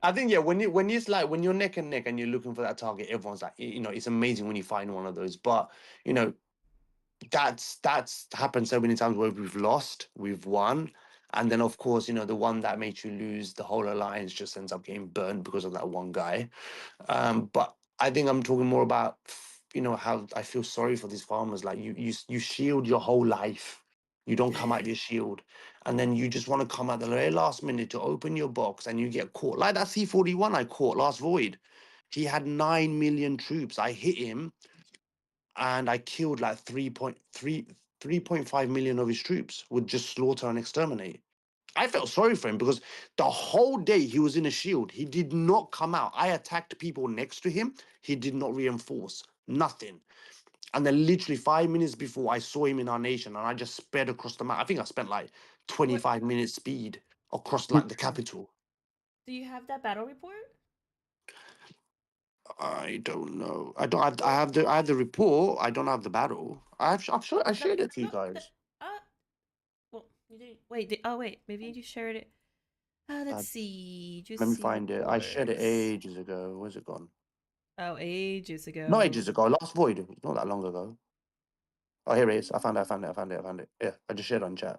I think when you're neck and neck and you're looking for that target, everyone's like, it's amazing when you find one of those. But that's happened so many times where we've lost, we've won, and then of course the one that makes you lose, the whole alliance just ends up getting burned because of that one guy. But I think I'm talking more about how I feel sorry for these farmers. Like you shield your whole life, you don't come out your shield, and then you just want to come at the very last minute to open your box, and you get caught like that C41 I caught last void. He had 9 million troops. I hit him and I killed like 3.5 million of his troops with just slaughter and exterminate. I felt sorry for him because the whole day he was in a shield. He did not come out. I attacked people next to him. He did not reinforce. Nothing. And then literally 5 minutes before I saw him in our nation and I just sped across the map. I think I spent like 25 minutes speed across like the capital. Do you have that battle report? I don't know. I don't. I have the report. I don't have the battle. I shared it to you guys. Well, you didn't. Wait. Wait. Maybe you shared it. Let's see. Let me Juicy find it. I shared it reports. ages ago. Where's it gone? Oh, ages ago. Not ages ago. Last void. Not that long ago. Oh, here it is. I found it. Yeah, I just shared it on chat.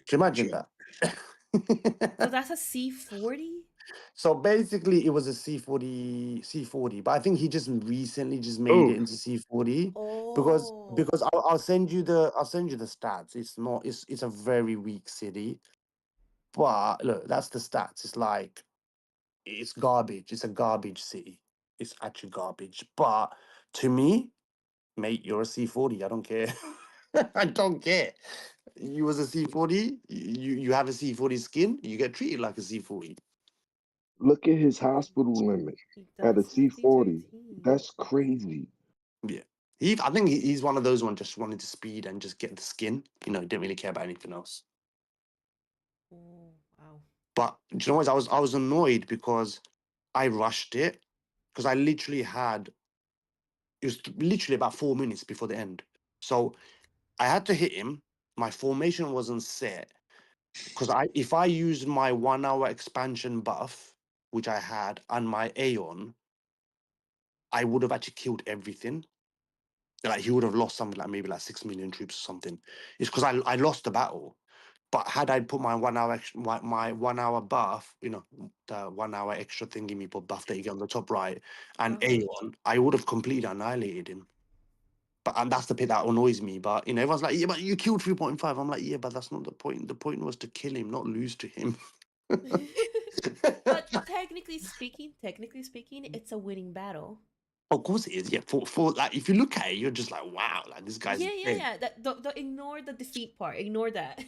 Can you imagine that? So that's a C40? So basically, it was a C40, but I think he just recently just made it into C40 because Oh. I'll send you the stats. It's a very weak city, but look, that's the stats. It's like it's garbage. It's a garbage city. It's actually garbage. But to me, mate, you're a C40. I don't care. I don't care. You was a C40. You have a C40 skin. You get treated like a C40. Look at his hospital limit He at a does have C40. D13. That's crazy. Yeah. I think he's one of those ones just wanted to speed and just get the skin. Didn't really care about anything else. Oh, wow. But do you know what? I was annoyed because I rushed it because I literally had it was literally about 4 minutes before the end. So I had to hit him. My formation wasn't set because if I used my 1 hour expansion buff, which I had, and my Aeon, I would have actually killed everything. Like he would have lost something like maybe like 6 million troops or something. It's because I lost the battle. But had I put my 1 hour my 1 hour buff, the 1 hour extra thing give me buff that you get on the top right, and Aeon, I would have completely annihilated him. But and that's the bit that annoys me. But everyone's like, yeah, but you killed 3.5. I'm like, yeah, but that's not the point. The point was to kill him, not lose to him. But technically speaking, it's a winning battle. Of course it is. Yeah, for like if you look at it, you're just like, wow, like this guy's dead. Yeah. The ignore the defeat part. Ignore that.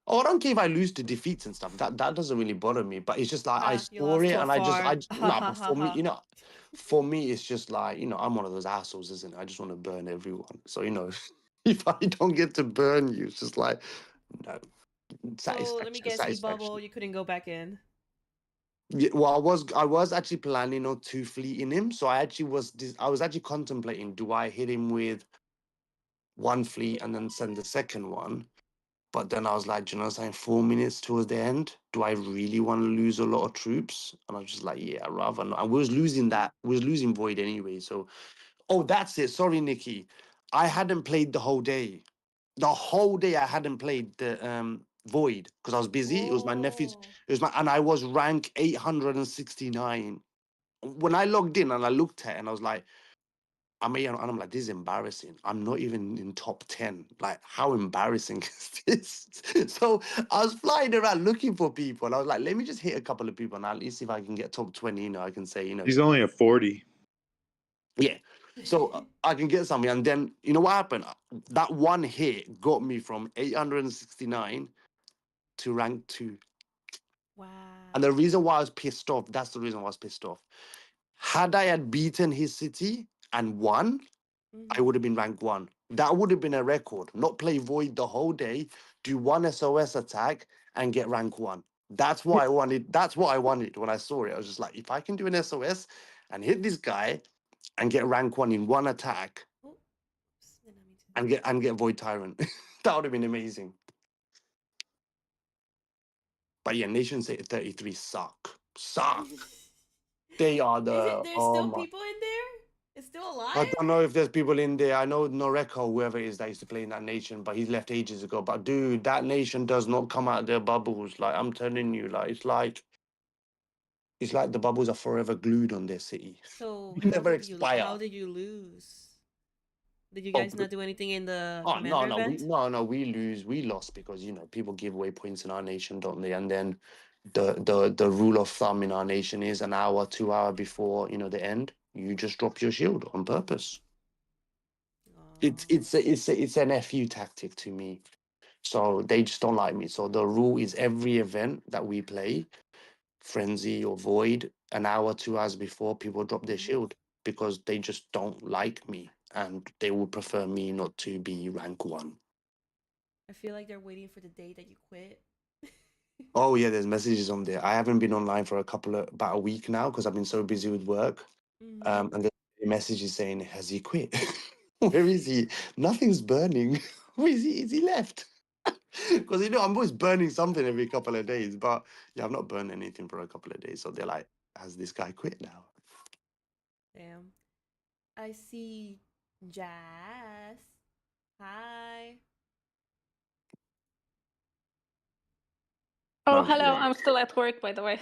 Oh, I don't care if I lose to defeats and stuff. That doesn't really bother me. But it's just like I You saw lost it to a and I farm. just nah. But for me, for me, it's just like I'm one of those assholes, isn't it? I just want to burn everyone. So if I don't get to burn you, it's just like no So let me guess, he bubble. satisfaction. You couldn't go back in. Yeah, well, I was actually planning on 2 fleeting him. So I was actually contemplating: do I hit him with one fleet and then send the second one? But then I was like, do you know what I'm saying? 4 minutes towards the end, do I really want to lose a lot of troops? And I was just like, yeah, I'd rather not. And we was losing that. We was losing Void anyway. So, oh, that's it. Sorry, Nikki. I hadn't played the whole day. The whole day I hadn't played the Void because I was busy. It was my nephew's. And I was rank 869. When I logged in and I looked at it and I was like, and I'm like, this is embarrassing. I'm not even in top 10. Like, how embarrassing is this? So I was flying around looking for people. And I was like, let me just hit a couple of people and at least if I can get top 20, I can say, He's only a 40. Yeah. So I can get something. And then, what happened? That one hit got me from 869 to rank 2. Wow. And the reason why I was pissed off, that's the reason why I was pissed off. Had I had beaten his city and won, I would have been rank 1. That would have been a record. Not play Void the whole day, do one SOS attack, and get rank 1. That's what I wanted. That's what I wanted when I saw it. I was just like, if I can do an SOS and hit this guy and get rank 1 in one attack, and get Void Tyrant. That would have been amazing. But yeah, Nation State 33 suck. They are the There's still people in there? It's still alive? I don't know if there's people in there. I know Noreko, whoever it is that used to play in that nation, but he's left ages ago. But dude, that nation does not come out of their bubbles. Like I'm telling you, it's like the bubbles are forever glued on their city. So They never expire. how did you lose? Did you guys not do anything in the Oh commander no, event? we lost because people give away points in our nation, don't they? And then the rule of thumb in our nation is an hour, 2 hour before the end, you just drop your shield on purpose. It's an FU tactic to me. So they just don't like me. So the rule is every event that we play, Frenzy or Void, an hour, 2 hours before, people drop their shield because they just don't like me and they would prefer me not to be rank 1. I feel like they're waiting for the day that you quit. Oh yeah, there's messages on there. I haven't been online for about a week now because I've been so busy with work. And there's messages saying, "Has he quit? Where is he? Nothing's burning. Where is he? Is he left?" Because I'm always burning something every couple of days, but yeah, I've not burned anything for a couple of days. So they're like, "Has this guy quit now?" Damn. I see Jazz. Hi. Oh, No, hello. yeah. I'm still at work, by the way.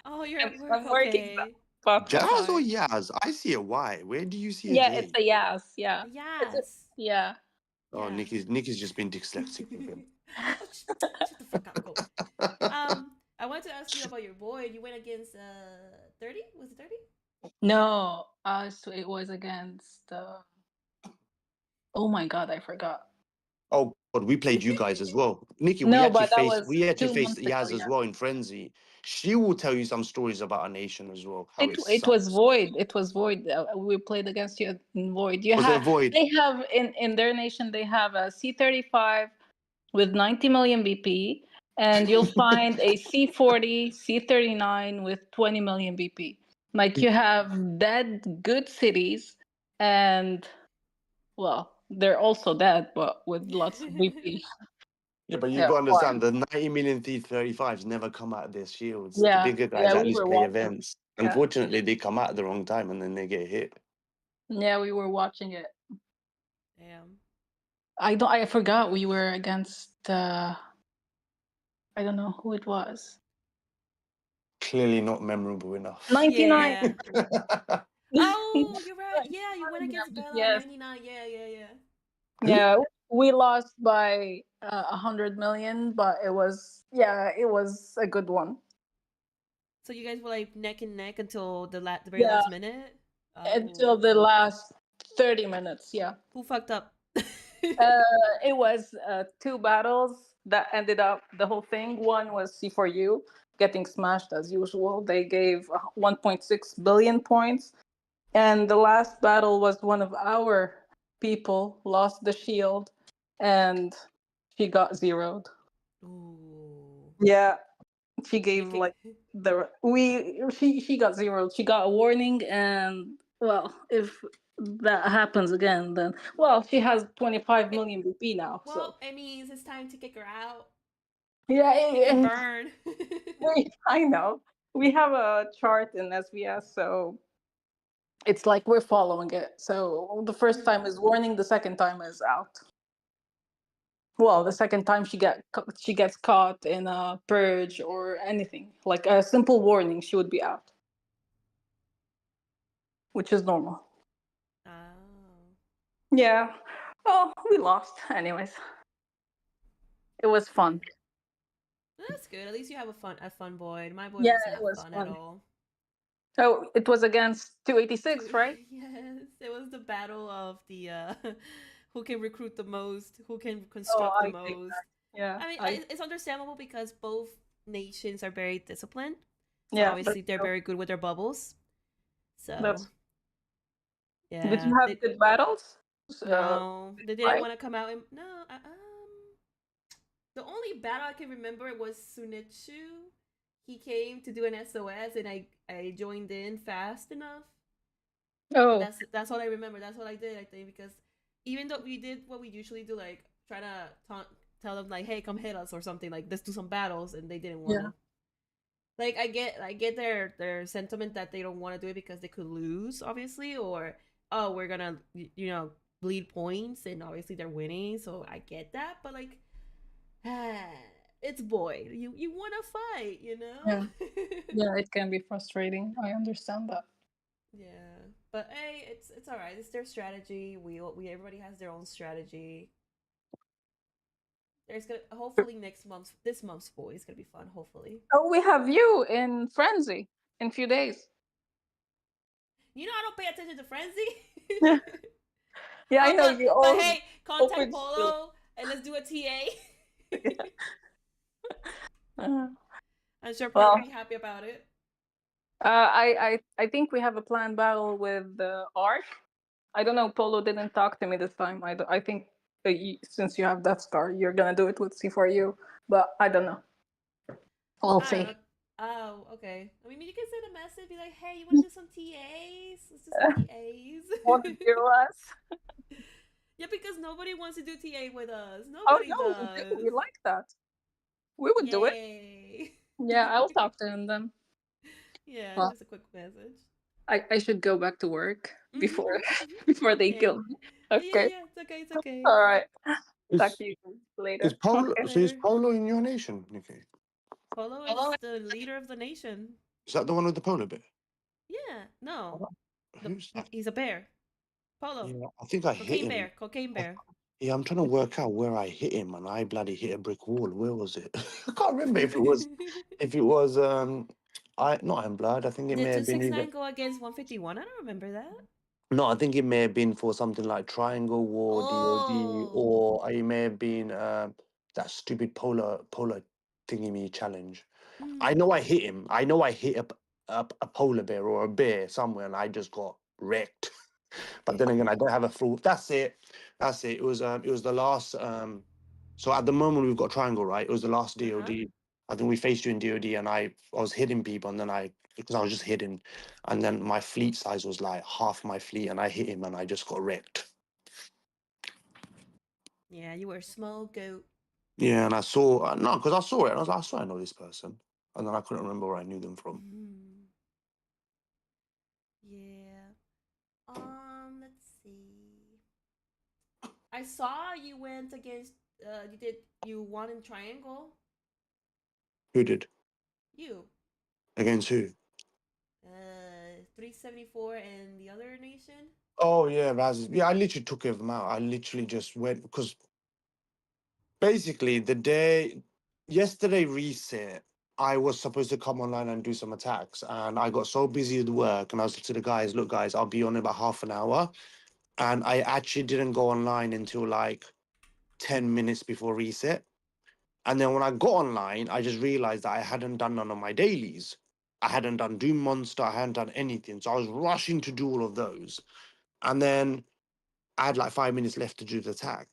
Oh, you're at work. I'm working, Okay. but Jazz or Yaz? I see a Y. Where do you see a yeah, J? it's a yes. Yeah. Yes. Yeah. Oh, Yeah. Nikki's just been dyslexic with him. Oh, shut the fuck up, Cole. I wanted to ask you about your boy. You went against 30? Was it 30? No, so it was against. Oh my god, I forgot. Oh God, we played you guys as well, Nikki. No, but that was We actually 2 faced months ago. Yaz as Yeah. well in Frenzy. She will tell you some stories about our nation as well. How it It was sucks. Void. It was Void. We played against you in Void. Was it Void? They have in their nation. They have a C35 with 90 million BP, and you'll find a C40, C39 with 20 million BP. Like you have dead good cities, and well, they're also dead, but with lots of BP. Yeah, but you Yeah, got to understand the 90 million T35s never come out of their shields. The yeah, bigger guys at we least were play watching. events. Yeah. Unfortunately, they come out at the wrong time and then they get hit. Yeah, we were watching it. Damn. I forgot we were against. I don't know who it was. Clearly not memorable enough. 99. Yeah. Oh, you're right. Yeah, you went against Bella at 99. Yeah. Yeah, we lost by 100 million, but it was a good one. So you guys were like neck and neck until the very last minute? Until the last 30 minutes. Yeah. Who fucked up? It was 2 battles that ended up the whole thing. One was C4U getting smashed as usual. They gave 1.6 billion points. And the last battle was one of our people lost the shield and she got zeroed. Ooh. Yeah. She gave like she got zeroed. She got a warning, and well, if that happens again, then well, she has 25 million BP now. Well, So it means it's time to kick her out. yeah, Kick and burn. I know. We have a chart in SVS, so it's like we're following it. So the first time is warning, the second time is out. Well, the second time she gets caught in a purge or anything, like a simple warning, she would be out, which is normal. Oh. Yeah. Oh, we lost. Anyways, it was fun. That's good. At least you have a fun boy. My boy Yeah, doesn't it have was fun at fun. all. So it was against 286, right? Yes, it was the battle of the who can recruit the most, who can construct the most. Yeah. I mean, it's understandable because both nations are very disciplined. So Yeah, obviously they're very good with their bubbles. So yeah. Did you have good battles? No, they didn't want to come out and no. The only battle I can remember was Sunitsu. He came to do an SOS, and I joined in fast enough. Oh, But that's all I remember. That's all I did, I think, because even though we did what we usually do, like try to tell them like, "Hey, come hit us" or something, like let's do some battles, and they didn't want to. Like I get their sentiment that they don't want to do it because they could lose, obviously, or oh we're gonna bleed points, and obviously they're winning, so I get that, but like, it's Boyd. You want to fight, you know? Yeah, yeah, it can be frustrating. I understand that. Yeah, but hey, it's all right. It's their strategy. We everybody has their own strategy. There's gonna hopefully this month's boy is gonna be fun. Hopefully. Oh, we have you in Frenzy in a few days. You know I don't pay attention to Frenzy. Yeah, I know you but all. hey, contact Polo and let's do a TA. I'm sure Polo will be happy about it. I think we have a planned battle with the Arc. I don't know. Polo didn't talk to me this time. I think since you have Death Star, you're gonna do it with C4U, but I don't know. We'll see. Oh, okay. I mean, you can send a message, be like, "Hey, you want to do some TAs? Let's do some TAs." Want to do us? Yeah, because nobody wants to do TA with us. Oh Nobody no, does. we like that. We would do it. Yeah, I'll talk to him then. Yeah, Well, just a quick message. I should go back to work before before they kill me. Okay. Yeah, it's okay, it's okay. All right. Talk to you later. Is Polo? Okay. So is Polo in your nation, Nikki? Polo is the leader of the nation. Is that the one with the polar bear? Yeah, no. Who's that? He's a bear. Polo. Yeah, I think I hit him. Cocaine bear. Yeah, I'm trying to work out where I hit him, and I bloody hit a brick wall. Where was it? I can't remember if it was I not Iron Blood. I think it Did may have been 269 either. go against 151? I don't remember that. No, I think it may have been for something like Triangle War, DOD, or it may have been that stupid polar thingy me challenge. I know I hit him. I know I hit a polar bear or a bear somewhere, and I just got wrecked. But then again, I don't have a full. That's it. That's it. It was the last. So at the moment we've got Triangle, right? It was the last DOD. I think we faced you in DOD, and I was hitting people, and then because I was just hitting, and then my fleet size was like half my fleet, and I hit him, and I just got wrecked. Yeah, you were a small goat. Yeah, and I saw no, because I saw it, and I was like, I swear I know this person, and then I couldn't remember where I knew them from. Yeah. Let's see. I saw you went against. You won in Triangle. Who did? You. Against who? 374 and the other nation. Oh yeah, Raz. Yeah, I literally took him out. I literally just went because basically yesterday reset, I was supposed to come online and do some attacks, and I got so busy with work, and I was to the guys, look guys, I'll be on in about half an hour, and I actually didn't go online until like 10 minutes before reset. And then when I got online, I just realized that I hadn't done none of my dailies. I hadn't done Doom Monster, I hadn't done anything, so I was rushing to do all of those. And then I had like 5 minutes left to do the attack.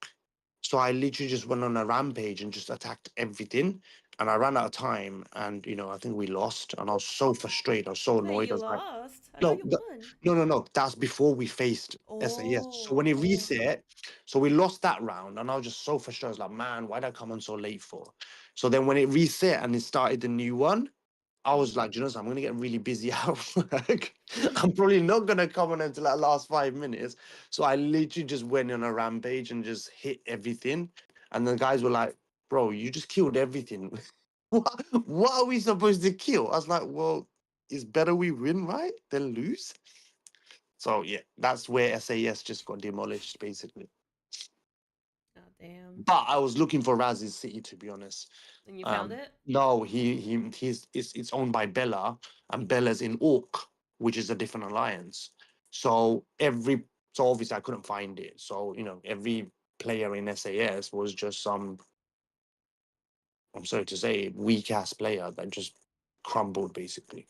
So I literally just went on a rampage and just attacked everything. And I ran out of time. And, I think we lost. And I was so frustrated. I was so annoyed. Wait, I you was like, lost? I thought no, you won. no. That's before we faced SAS. So when it reset, so we lost that round. And I was just so frustrated. I was like, man, why did I come on so late for? So then when it reset and it started the new one, I was like, you know, I'm going to get really busy at work. I'm probably not going to come on until that last 5 minutes. So I literally just went on a rampage and just hit everything. And the guys were like, bro, you just killed everything. what are we supposed to kill? I was like, well, it's better we win, right, than lose. So yeah, that's where SAS just got demolished, basically. Oh damn! But I was looking for Raz's City, to be honest. And you found it? No, it's owned by Bella, and Bella's in Orc, which is a different alliance. So obviously I couldn't find it. So every player in SAS was just some, I'm sorry to say, weak ass player that just crumbled basically.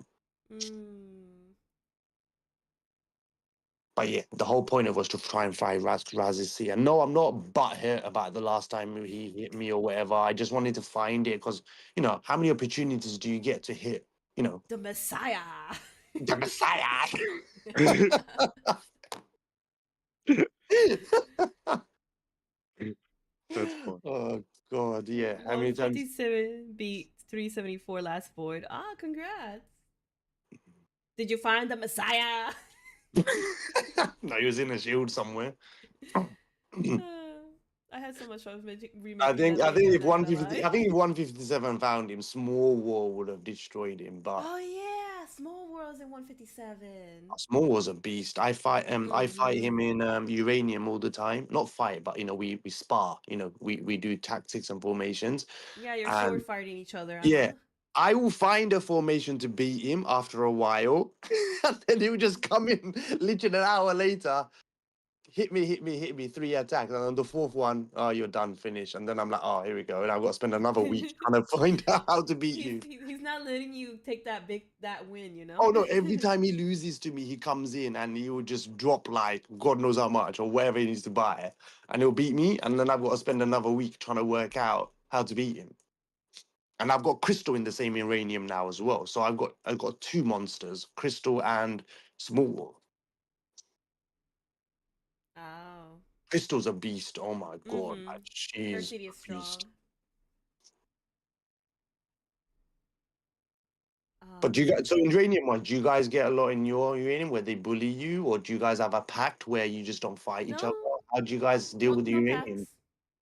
But yeah, the whole point of it was to try and find Raz's Sea. And no, I'm not butthurt about the last time he hit me or whatever. I just wanted to find it because, how many opportunities do you get to hit, the Messiah? The Messiah. That's fun. Oh God, yeah. How many times? 157 beat 374 last board. Ah, congrats. Did you find the Messiah? No, he was in a shield somewhere. I had so much fun remaking I that think video, if not gonna 150, lie. I think if 157 found him, Small War would have destroyed him. But Oh yeah, Small World's in 157. Small War's a beast. I fight him in Uranium all the time. Not fight, but we spar. We do tactics and formations. Yeah, you're And sword fighting each other. yeah, I will find a formation to beat him after a while, and then he'll just come in literally an hour later. Hit me, 3 attacks. And on the fourth one, oh, you're done, finish. And then I'm like, oh, here we go. And I've got to spend another week trying to find out how to beat you. He's not letting you take that win, you know? Oh, no, every time he loses to me, he comes in and he will just drop like God knows how much or whatever he needs to buy. And he'll beat me. And then I've got to spend another week trying to work out how to beat him. And I've got Crystal in the same Uranium now as well. So I've got 2 monsters, Crystal and Small. Oh. Crystal's a beast. Oh my God. Mm-hmm. Like, she's Her CD is a beast. strong. But do you guys, so in Uranium one, do you guys get a lot in your Uranium where they bully you, or do you guys have a pact where you just don't fight each other? How do you guys deal with the Uranium?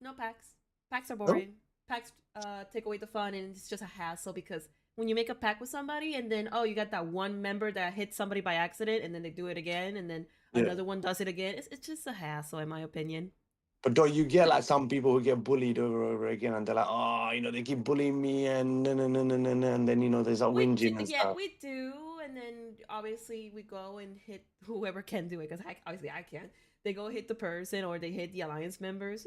No packs. Packs are No? boring. Packs take away the fun, and it's just a hassle because when you make a pact with somebody and then you got that one member that hits somebody by accident and then they do it again and then another one does it again. It's just a hassle in my opinion. But don't you get like some people who get bullied over again and they're like, oh, they keep bullying me and and then there's that whinging and stuff. Yeah, we do, and then obviously we go and hit whoever can do it because obviously I can't. They go hit the person or they hit the alliance members.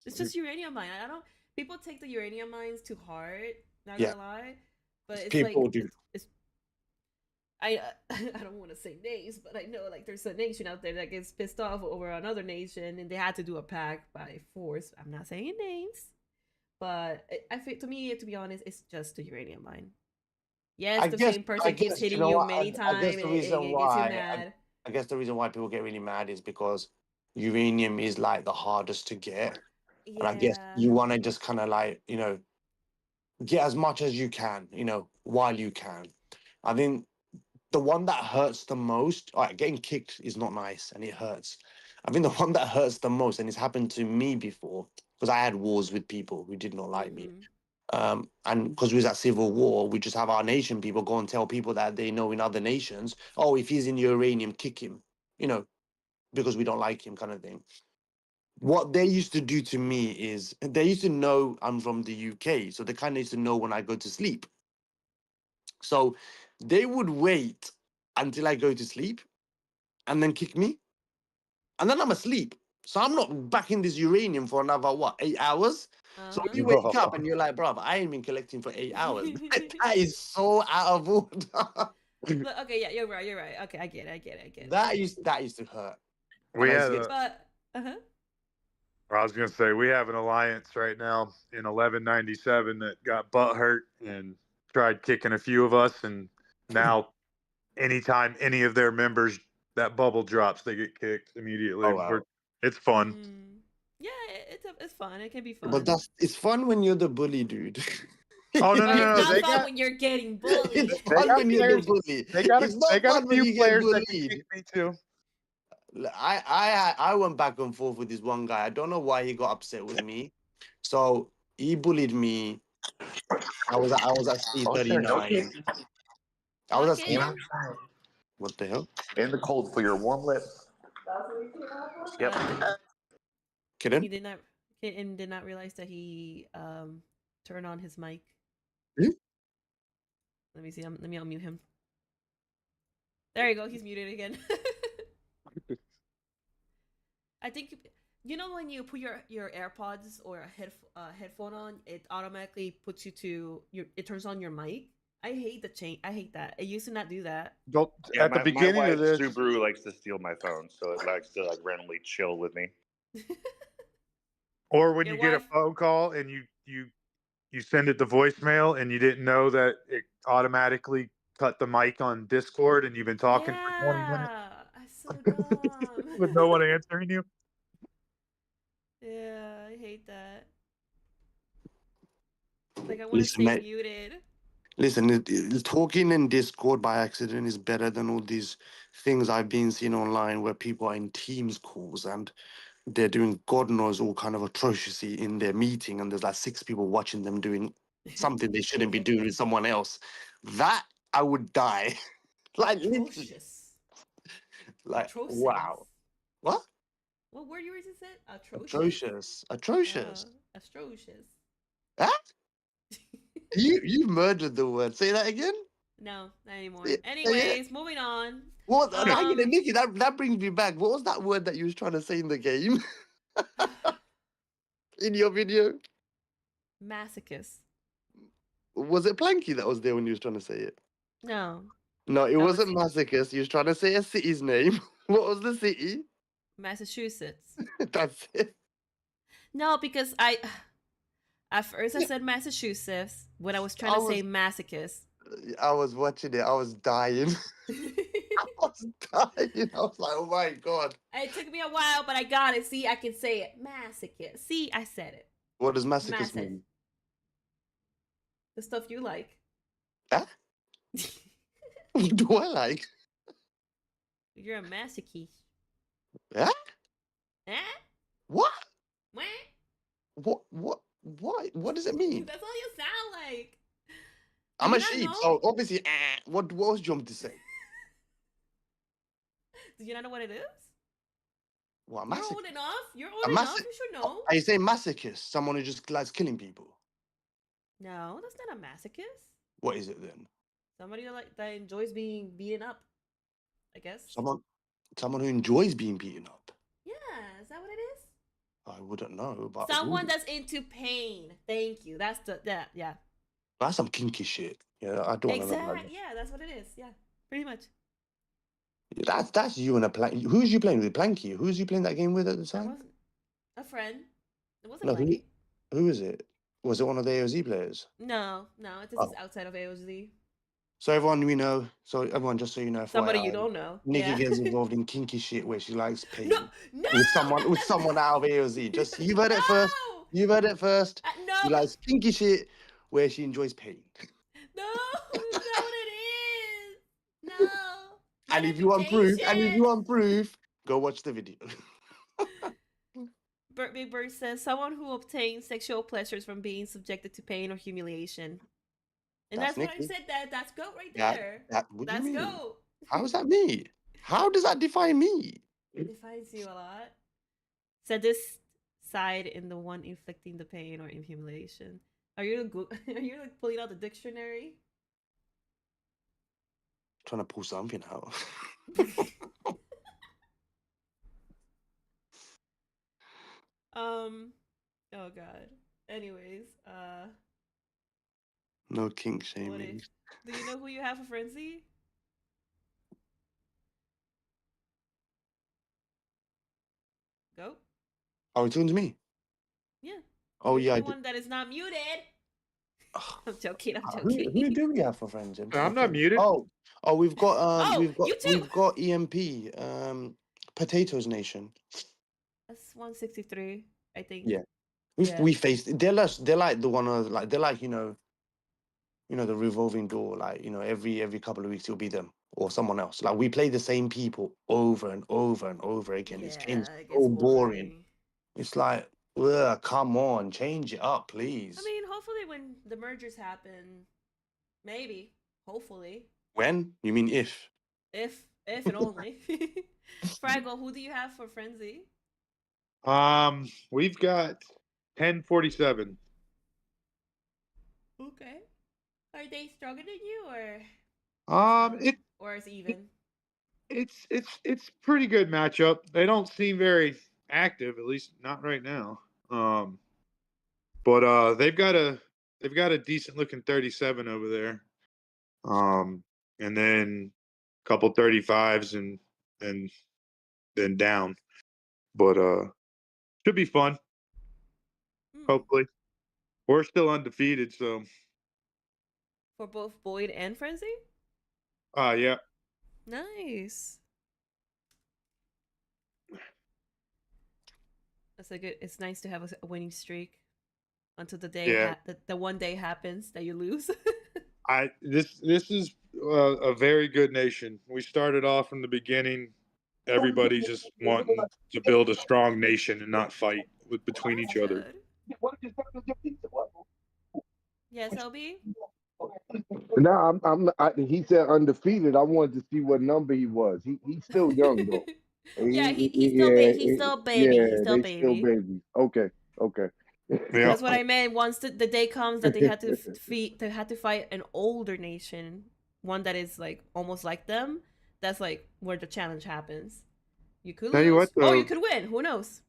It's just Uranium Mine. I don't. People take the Uranium Mines too hard. Not gonna lie, but it's people like do. I don't want to say names, but I know like there's a nation out there that gets pissed off over another nation, and they had to do a pact by force. I'm not saying names, but I think to me, to be honest, it's just the Uranium Mine. Yes, the same person keeps hitting you many times, and it gets you mad. I guess the reason why people get really mad is because Uranium is like the hardest to get. Yeah. And I guess you want to just kind of like, get as much as you can, while you can. I think the one that hurts the most, all right, getting kicked is not nice and it hurts. I think the one that hurts the most, and it's happened to me before, because I had wars with people who did not like me. And because we was at civil war, we just have our nation people go and tell people that they know in other nations, oh, if he's in Uranium, kick him, because we don't like him, kind of thing. What they used to do to me is they used to know I'm from the UK, so they kind of used to know when I go to sleep. So they would wait until I go to sleep and then kick me. And then I'm asleep. So I'm not back in this Uranium for another, 8 hours? So you wake up and you're like, bruv, I ain't been collecting for 8 hours. That is so out of order. Okay, yeah, you're right. Okay, I get it. That used to hurt. We had I was gonna say we have an alliance right now in 1197 that got butt hurt and tried kicking a few of us, and now anytime any of their members that bubble drops, they get kicked immediately. Oh, wow. It's fun. Yeah, it's fun. It can be fun. But it's fun when you're the bully, dude. Oh no! It's not fun when you're getting bullied. It's fun when you're the bully. They got a few players that can kick me too. I went back and forth with this one guy. I don't know why he got upset with me. So he bullied me. I was at C39. I was at C. What the hell? In the cold for your warm lips. Yep. Kidding? He did not realize that he turned on his mic. Let me see. Let me unmute him. There you go. He's muted again. I think when you put your AirPods or a headphone on, it automatically puts you to it turns on your mic. I hate the change. I hate that. It used to not do that. At the beginning of this, Subaru likes to steal my phone, so it likes to randomly chill with me. Or when you get a phone call and you send it to voicemail and you didn't know that it automatically cut the mic on Discord and you've been talking for 20 minutes. so dumb. with no one answering you. Yeah, I hate that. Like I want to Listen, stay mate. muted. Listen, talking in Discord by accident is better than all these things I've been seeing online where people are in Teams calls and they're doing God knows all kind of atrocity in their meeting, and there's like 6 people watching them doing something they shouldn't be doing with someone else. That I would die. Like literally. Atrocious. Like Atrocious. wow. What? What word you just said? Atrocious. Atrocious. Atrocious. Huh? You murdered the word. Say that again. No, not anymore. Yeah. Anyways, moving on. What? Hang on, Nikki. That brings me back. What was that word that you was trying to say in the game? In your video? Masochist. Was it Planky that was there when you was trying to say it? No. No, it That wasn't Masochist. You was trying to say a city's name. What was the city? Massachusetts. That's it. No, because at first I said Massachusetts when I was trying to say masochist. I was watching it. I was dying. I was dying. I was like, oh my God. It took me a while, but I got it. See, I can say it. Masochist. See, I said it. What does masochist mean? The stuff you like. Huh? What do I like? You're a masochist. Huh? Huh? What? What? What does it mean? That's all you sound like. I'm a sheep, so obviously, what else do you want me to say? Do you not know what it is? What, You're old enough. You're old enough. You should know. Are you saying masochist? Someone who just likes killing people? No, that's not a masochist. What is it then? Somebody that enjoys being beaten up, I guess. Someone who enjoys being beaten up. Yeah, is that what it is? I wouldn't know, but someone that's into pain. Thank you. That's yeah. That's some kinky shit. Yeah, I don't want to know. Exactly. Yeah, that's what it is. Yeah, pretty much. That's you and a Planky. Who's you playing with? Planky? Who's you playing that game with at the time? It wasn't a friend. It wasn't No, Planky. who is it? Was it one of the AOZ players? No, this is outside of AOZ. So everyone we know, just so you know, somebody you don't know. Nikki gets involved in kinky shit where she likes pain. No, with someone out of AOZ. Just you've heard it first. You've heard it first. No. She likes kinky shit where she enjoys pain. No, that's not what it is. No. And if you want proof, go watch the video. Big Bird says someone who obtains sexual pleasures from being subjected to pain or humiliation. And that's what I said. That's goat right there. What do you mean? Goat. How is that me? How does that define me? It defines you a lot. Said this side in the one inflicting the pain or humiliation. Are you like pulling out the dictionary? Trying to pull something out. Oh god. Anyways, no kink shaming. Do you know who you have for Frenzy? Go. Oh, it's talking to me? Yeah. Oh, you're yeah. The one that is not muted. I'm joking. Who do we have for friends? I'm not muted. Oh, we've got we've got EMP, Potatoes Nation. That's 163, I think. Yeah. We faced they're like the one of like they're like, you know, the revolving door, like, every couple of weeks it'll be them or someone else. Like we play the same people over and over and over again. Yeah, This game's so boring. It's like, come on, change it up, please. I mean, hopefully when the mergers happen, maybe, hopefully. When? You mean if? If and only. Fraggle, who do you have for Frenzy? We've got 1047. Okay. Are they stronger than you or? Or is it even? It's pretty good matchup. They don't seem very active, at least not right now. But they've got a decent looking 37 over there. And then a couple 35s and then down. But should be fun. Hopefully. We're still undefeated, so. For both Boyd and Frenzy? Yeah. Nice. That's a good. It's nice to have a winning streak until the day Yeah, the one day happens that you lose. this is a very good nation. We started off from the beginning. Everybody just wanting to build a strong nation and not fight between That's each other. good. Yes, LB. Now he said undefeated. I wanted to see what number he was. He's still young though. Yeah, Yeah, he's still baby. He's yeah, still they still baby. babies. Okay, okay. Yeah, That's what I meant. Once the day comes that they had to they had to fight an older nation, one that is like almost like them. That's like where the challenge happens. You could tell you what lose. Oh, you though, could win. Who knows?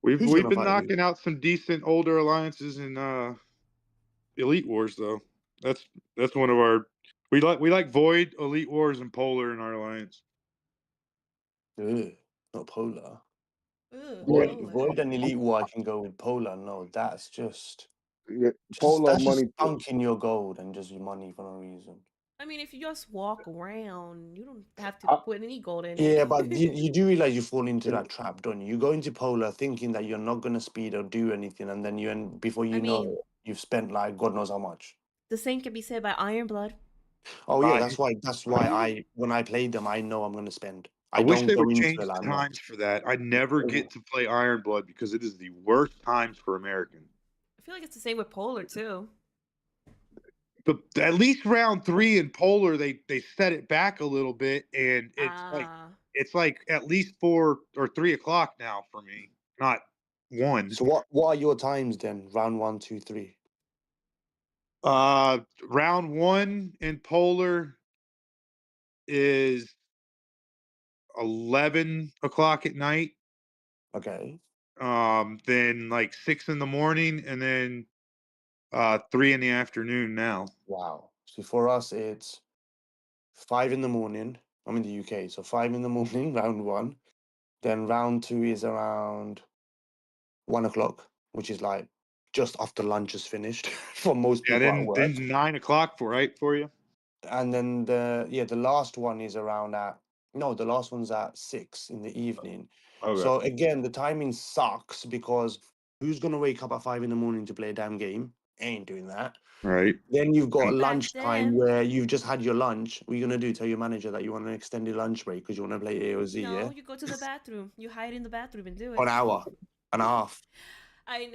we've Who's we've gonna been fight me? knocking out some decent older alliances in Elite Wars though. That's one of our we like Void, Elite Wars, and Polar in our alliance. Ugh, not Polar. Ooh, Void. polar. Void and Elite War, I can go with Polar. No, that's Yeah, just Polo that's just money. punking your gold and just your money for no reason. I mean, if you just walk around, you don't have to I, put any gold in Yeah, it. but you do realize you fall into that trap, don't you? You go into Polar thinking that you're not gonna speed or do anything, and then you end before I you know mean, it, you've spent like God knows how much. the same can be said by Iron Blood. Oh yeah, I that's why I when I play them, I know I'm gonna spend. I I wish don't they go would into it change like the I'm not. times for that. I never get to play Iron Blood because it is the worst times for American. I feel like it's the same with polar too. But at least round 3 in Polar, they set it back a little bit, and Ah, it's like at least 4 or 3 o'clock now for me, not 1. So what are your times then? Round 1, 2, 3. Round 1 in Polar is 11 o'clock at night. Okay. Then like 6 in the morning, and then 3 in the afternoon now. Wow. So for us, it's 5 in the morning. I'm in the UK, so 5 in the morning, round 1. Then round 2 is around 1 o'clock, which is like just after lunch is finished for most Yeah, people at work. then 9 o'clock for you. And then the last one is around at no, the last one's at 6 in the evening. Okay. So again, the timing sucks because who's gonna wake up at 5 in the morning to play a damn game? Ain't doing that. Right. Then you've got well, back lunchtime then, where you've just had your lunch. What are you gonna do? Tell your manager that you want an extended lunch break because you want to play AOZ, no, yeah? you go to the bathroom. You hide in the bathroom and do An it. hour and a half. I,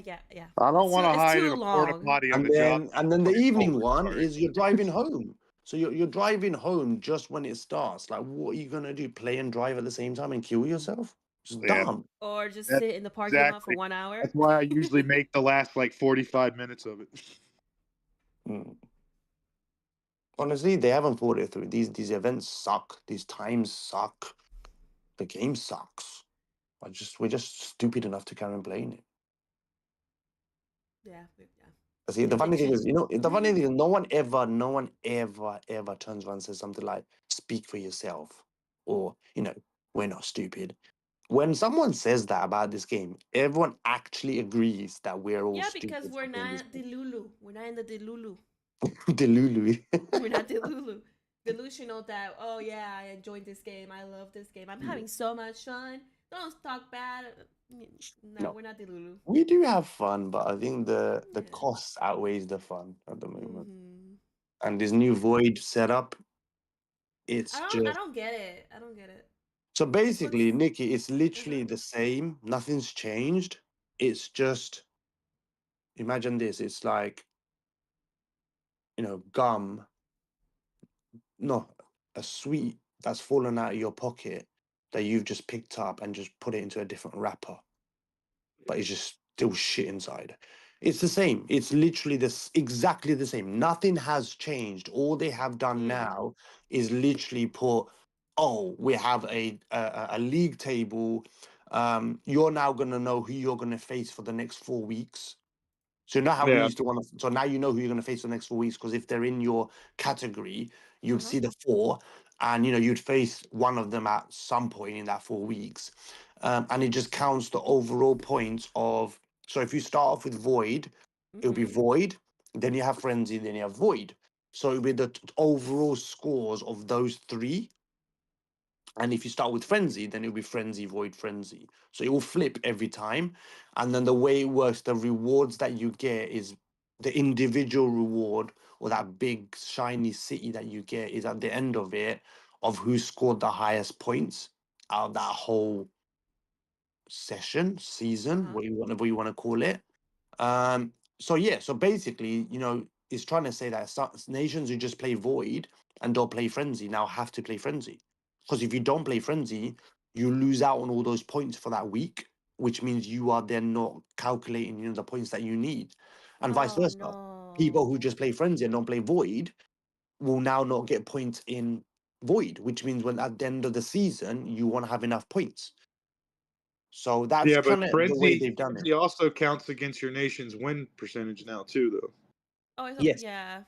yeah, yeah. I don't want to It's hide too in a porta long. potty on And the job. then the Playing evening Polar, one sorry. is you're driving home. So you're driving home just when it starts. Like, what are you gonna do? Play and drive at the same time and kill yourself? Just Yeah, dumb. Or just that's sit in the parking lot for exactly. 1 hour. That's why I usually make the last like 45 minutes of it. Mm. Honestly, they haven't thought it through. These events suck. These times suck. The game sucks. We're just stupid enough to carry on playing it. Yeah, yeah. See, the funny thing is, the funny should. thing is, no one ever turns around and says something like, speak for yourself. Or, we're not stupid. When someone says that about this game, everyone actually agrees that we're all Yeah, because stupid we're for playing this not Delulu. We're not in the Delulu. game. Delulu. We're not Delulu. Delusional that, oh yeah, I enjoyed this game. I love this game. I'm having so much fun. Don't talk bad. No, No, we're not Delulu. we do have fun, but I think the Yeah. cost outweighs the fun at the moment. Mm-hmm. And this new Void setup, I it's don't. I just don't get it. I don't get it. so What's basically, Nikki, it's uh-huh. literally the same. Nothing's changed. It's just imagine this. It's like gum, no, a sweet that's fallen out of your pocket that you've just picked up and just put it into a different wrapper, but it's just still shit inside. It's the same. It's literally this exactly the same. Nothing has changed. All they have done now is literally put, oh, we have a league table. You're now gonna know who you're gonna face for the next 4 weeks. So you know how we Yeah, used to want to. So now you know who you're going to face for the next 4 weeks because if they're in your category, you'd Uh-huh. see the four, and you'd face one of them at some point in that 4 weeks, and it just counts the overall points of. So if you start off with Void, it'll be Mm-hmm. Void. Then you have Frenzy. Then you have Void. So it'll be the overall scores of those three, And if you start with Frenzy, then it'll be Frenzy, Void, Frenzy. So it will flip every time. And then the way it works, the rewards that you get is the individual reward, or that big shiny city that you get is at the end of it, of who scored the highest points out of that whole season, whatever you want to call it. So yeah, so basically, it's trying to say that nations who just play Void and don't play Frenzy now have to play Frenzy. Because if you don't play Frenzy, you lose out on all those points for that week, which means you are then not calculating, the points that you need. And vice versa. People who just play Frenzy and don't play Void will now not get points in Void, which means when at the end of the season, you want to have enough points. So that's but kind of the way they've done Frenzy also counts against your nation's win percentage now too, though. Oh, yes. Yeah.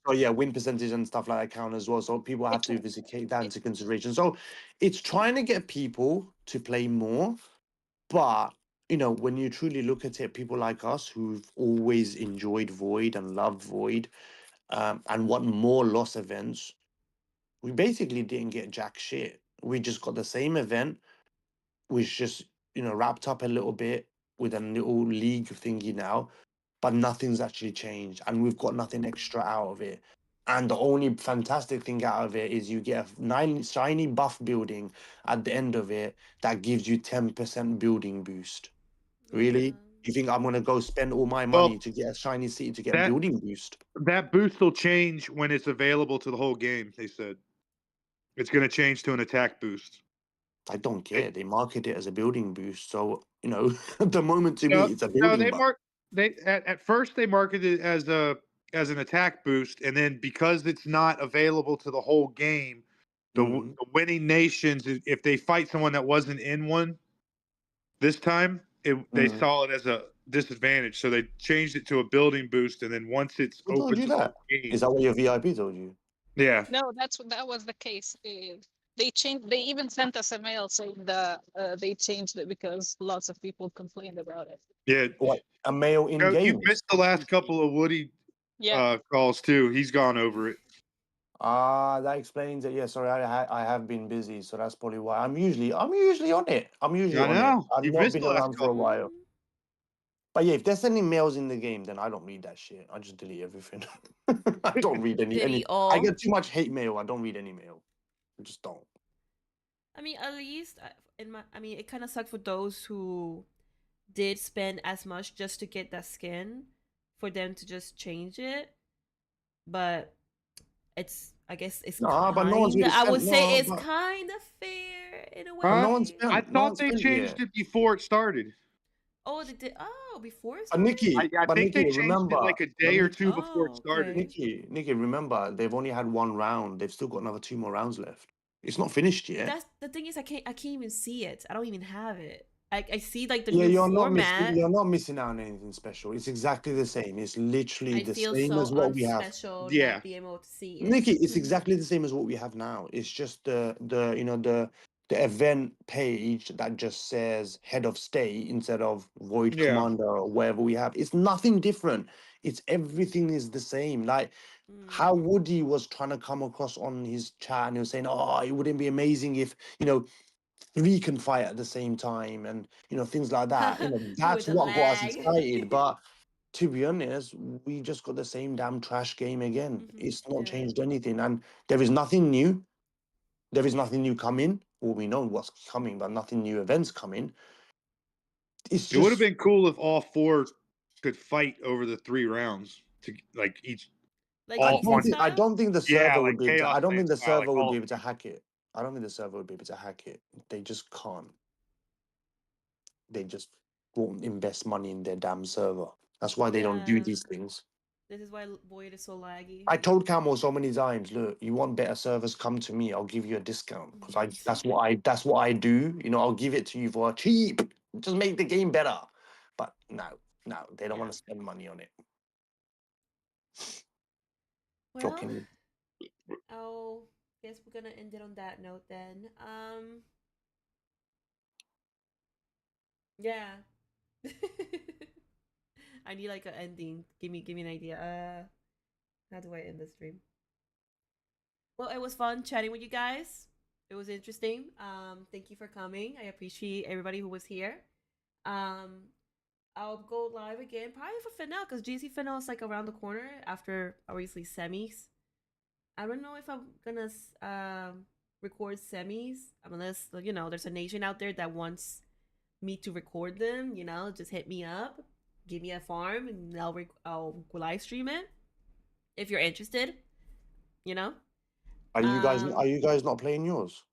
Oh yeah, win percentage and stuff like that count as well. So people have to obviously take that into consideration. So it's trying to get people to play more, but when you truly look at it, people like us who've always enjoyed Void and loved Void, and want more loss events, we basically didn't get jack shit. We just got the same event, which just wrapped up a little bit with a little league thingy now, but nothing's actually changed, and we've got nothing extra out of it. And the only fantastic thing out of it is you get a 9 shiny buff building at the end of it that gives you 10% building boost. Really? You think I'm gonna go spend all my money to get a shiny city to get a building boost? That boost will change when it's available to the whole game, they said. It's going to change to an attack boost. I don't care. They market it as a building boost, so at the moment to me it's a building boost. At first they marketed it as an attack boost, and then because it's not available to the whole game, the winning nations, if they fight someone that wasn't in one this time, they saw it as a disadvantage, so they changed it to a building boost, and then once it's Who told open you to the that? game, Is that what your VIP told you? Yeah. No, that was the case. They changed. They even sent us a mail saying that they changed it because lots of people complained about it. Yeah. What, a mail in game? You missed the last couple of Woody calls too. He's gone over it. That explains it. Yeah, sorry, I have been busy, so that's probably why. I'm usually on it. I know. I've You not missed been the last around for a while. But yeah, if there's any mails in the game, then I don't read that shit. I just delete everything. I don't read any. I get too much hate mail. I don't read any mail. I just don't. I mean, at least it kind of sucked for those who did spend as much just to get that skin, for them to just change it. But I guess it's but no one's really I would spent, say it's kind of fair in a way. no one spent. I thought they changed it before it started. Oh, they did. Oh, before it But started? Nikki, I think they changed remember, it like a day or two before it started. Nikki, remember, they've only had one round. They've still got another 2 more rounds left. It's not finished yet. That's the thing is, I can't even see it. I don't even have it. I see like the Yeah, new you're format. you're not missing out on anything special. It's exactly the same. It's literally the feel same so as what we have. unspecial not being able to see it. Nikki, it's exactly the same as what we have now. It's just the event page that just says head of state instead of void commander or whatever we have. It's nothing different. It's everything is the same. Like how Woody was trying to come across on his chat, and he was saying, "Oh, it wouldn't be amazing if 3 can fight at the same time," and things like that. That's what got us excited. But to be honest, we just got the same damn trash game again. It's not changed anything, and there is nothing new. There is nothing new coming. Well, we know what's coming, but nothing new events coming. It would have been cool if all 4 could fight over the 3 rounds to like each. Like I don't think the server would be able to, I don't think the style, server would be able to hack it. I don't think the server would be able to hack it. They just can't. They just won't invest money in their damn server. That's why they don't do these things. This is why Void is so laggy. I told Camel so many times, look, you want better servers, come to me. I'll give you a discount because that's what I do. I'll give it to you for cheap. Just make the game better. But no, they don't want to spend money on it. Well, oh, guess we're gonna end it on that note then. Yeah. I need like an ending. Give me an idea. How do I end the stream? Well, it was fun chatting with you guys. It was interesting. Thank you for coming. I appreciate everybody who was here. I'll go live again, probably for Final, because GC Final is like around the corner after obviously semis. I don't know if I'm gonna record semis unless there's a nation out there that wants me to record them. Just hit me up, give me a farm, and I'll live stream it if you're interested. Are you guys not playing yours?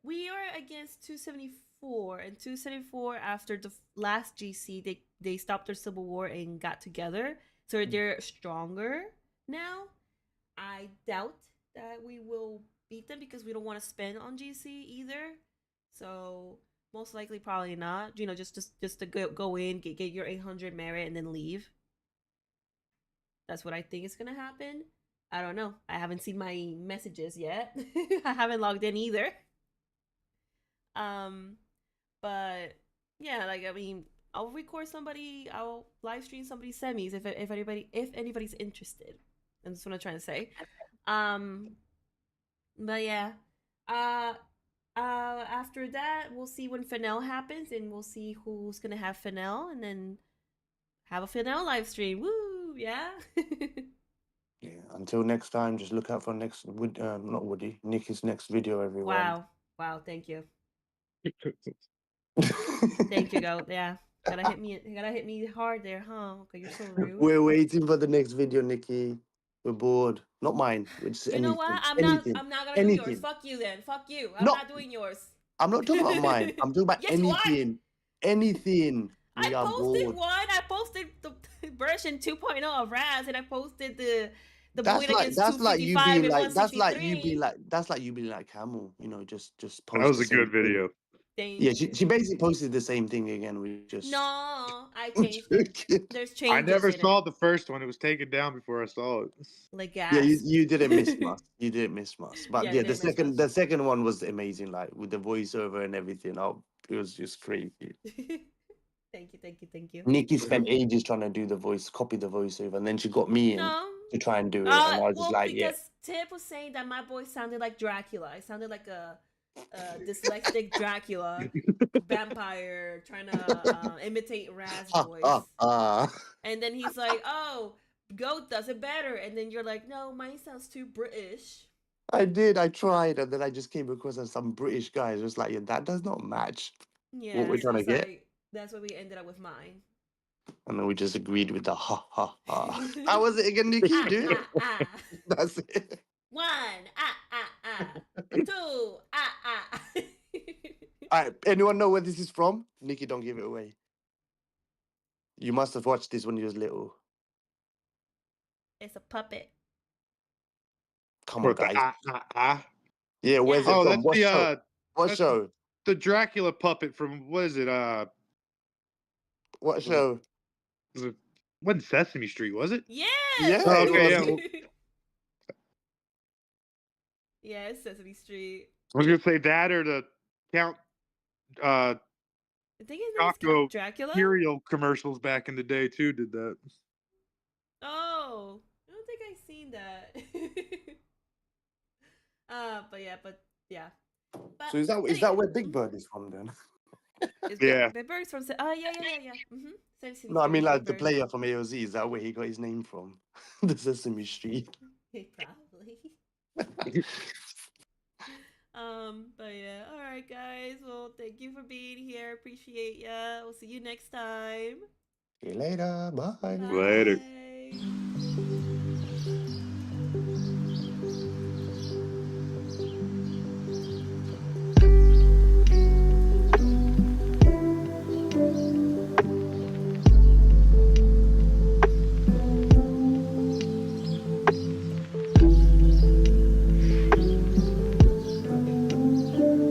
We are against 274, and 274 after the last GC they stopped their civil war and got together, so they're stronger now. I doubt that we will beat them because we don't want to spend on GC either. So most likely, probably not. Just to go in, get your 800 merit, and then leave. That's what I think is gonna happen. I don't know. I haven't seen my messages yet. I haven't logged in either. But yeah, I'll record somebody. I'll live stream somebody's semis if anybody's interested. That's what I'm trying to say. But yeah, after that we'll see when Final happens, and we'll see who's gonna have Final, and then have a Final live stream. Woo! Yeah. Yeah. Until next time, just look out for Nikki's next video, everyone. Wow. Thank you. Thank you, Goat. Yeah. Gotta hit me hard there, huh? Okay, you're so rude. We're waiting for the next video, Nikki. We're bored. Not mine. It's you anything. Know what? I'm not gonna do yours. Fuck you then. Fuck you. I'm not doing yours. I'm not talking about mine. I'm talking about yes, anything. Anything. I posted one. I posted the version 2.0 of Raz, and I posted the that's like you being like that's like you being like Camel, just post. That was a good video. Yeah, she basically posted the same thing again. We just no, I changed it. There's changes. I never saw the first one. It was taken down before I saw it. Like gas. Yeah, you didn't miss much. You didn't miss much. But yeah, the second one was amazing, like with the voiceover and everything. Oh, it was just crazy. Thank you. Nikki spent ages trying to do copy the voiceover, and then she got me in to try and do it. And I was just like, because Tip was saying that my voice sounded like Dracula. I sounded like a dyslexic Dracula vampire trying to imitate Raz's voice. And then he's like, "Oh, Goat does it better." And then you're like, "No, mine sounds too British." I did. I tried, and then I just came across as some British guy. Just like, yeah, that does not match. Yeah, what we're trying to get. That's why we ended up with mine. And then we just agreed with the ha ha ha. How was it again, Nikki? Do it. That's it. 1 2 All right. Anyone know where this is from? Nikki, don't give it away. You must have watched this when you was little. It's a puppet. Come on, guys. Yeah, where's it from? What show? The Dracula puppet from, what is it? What show? Wasn't Sesame Street, was it? Yeah. Yeah. Okay, yeah, it's Sesame Street. I was gonna say that or the Count I think his name is Count Dracula. Cereal commercials back in the day too did that. Oh, I don't think I've seen that. But yeah. So is that where Big Bird is from then? Yeah. Big Bird's from. Yeah. Mm-hmm. No, I mean like the player from AOZ. Is that where he got his name from? The Sesame Street. Probably. But yeah, all right, guys. Well, thank you for being here. Appreciate ya. We'll see you next time. See you later. Bye. Later.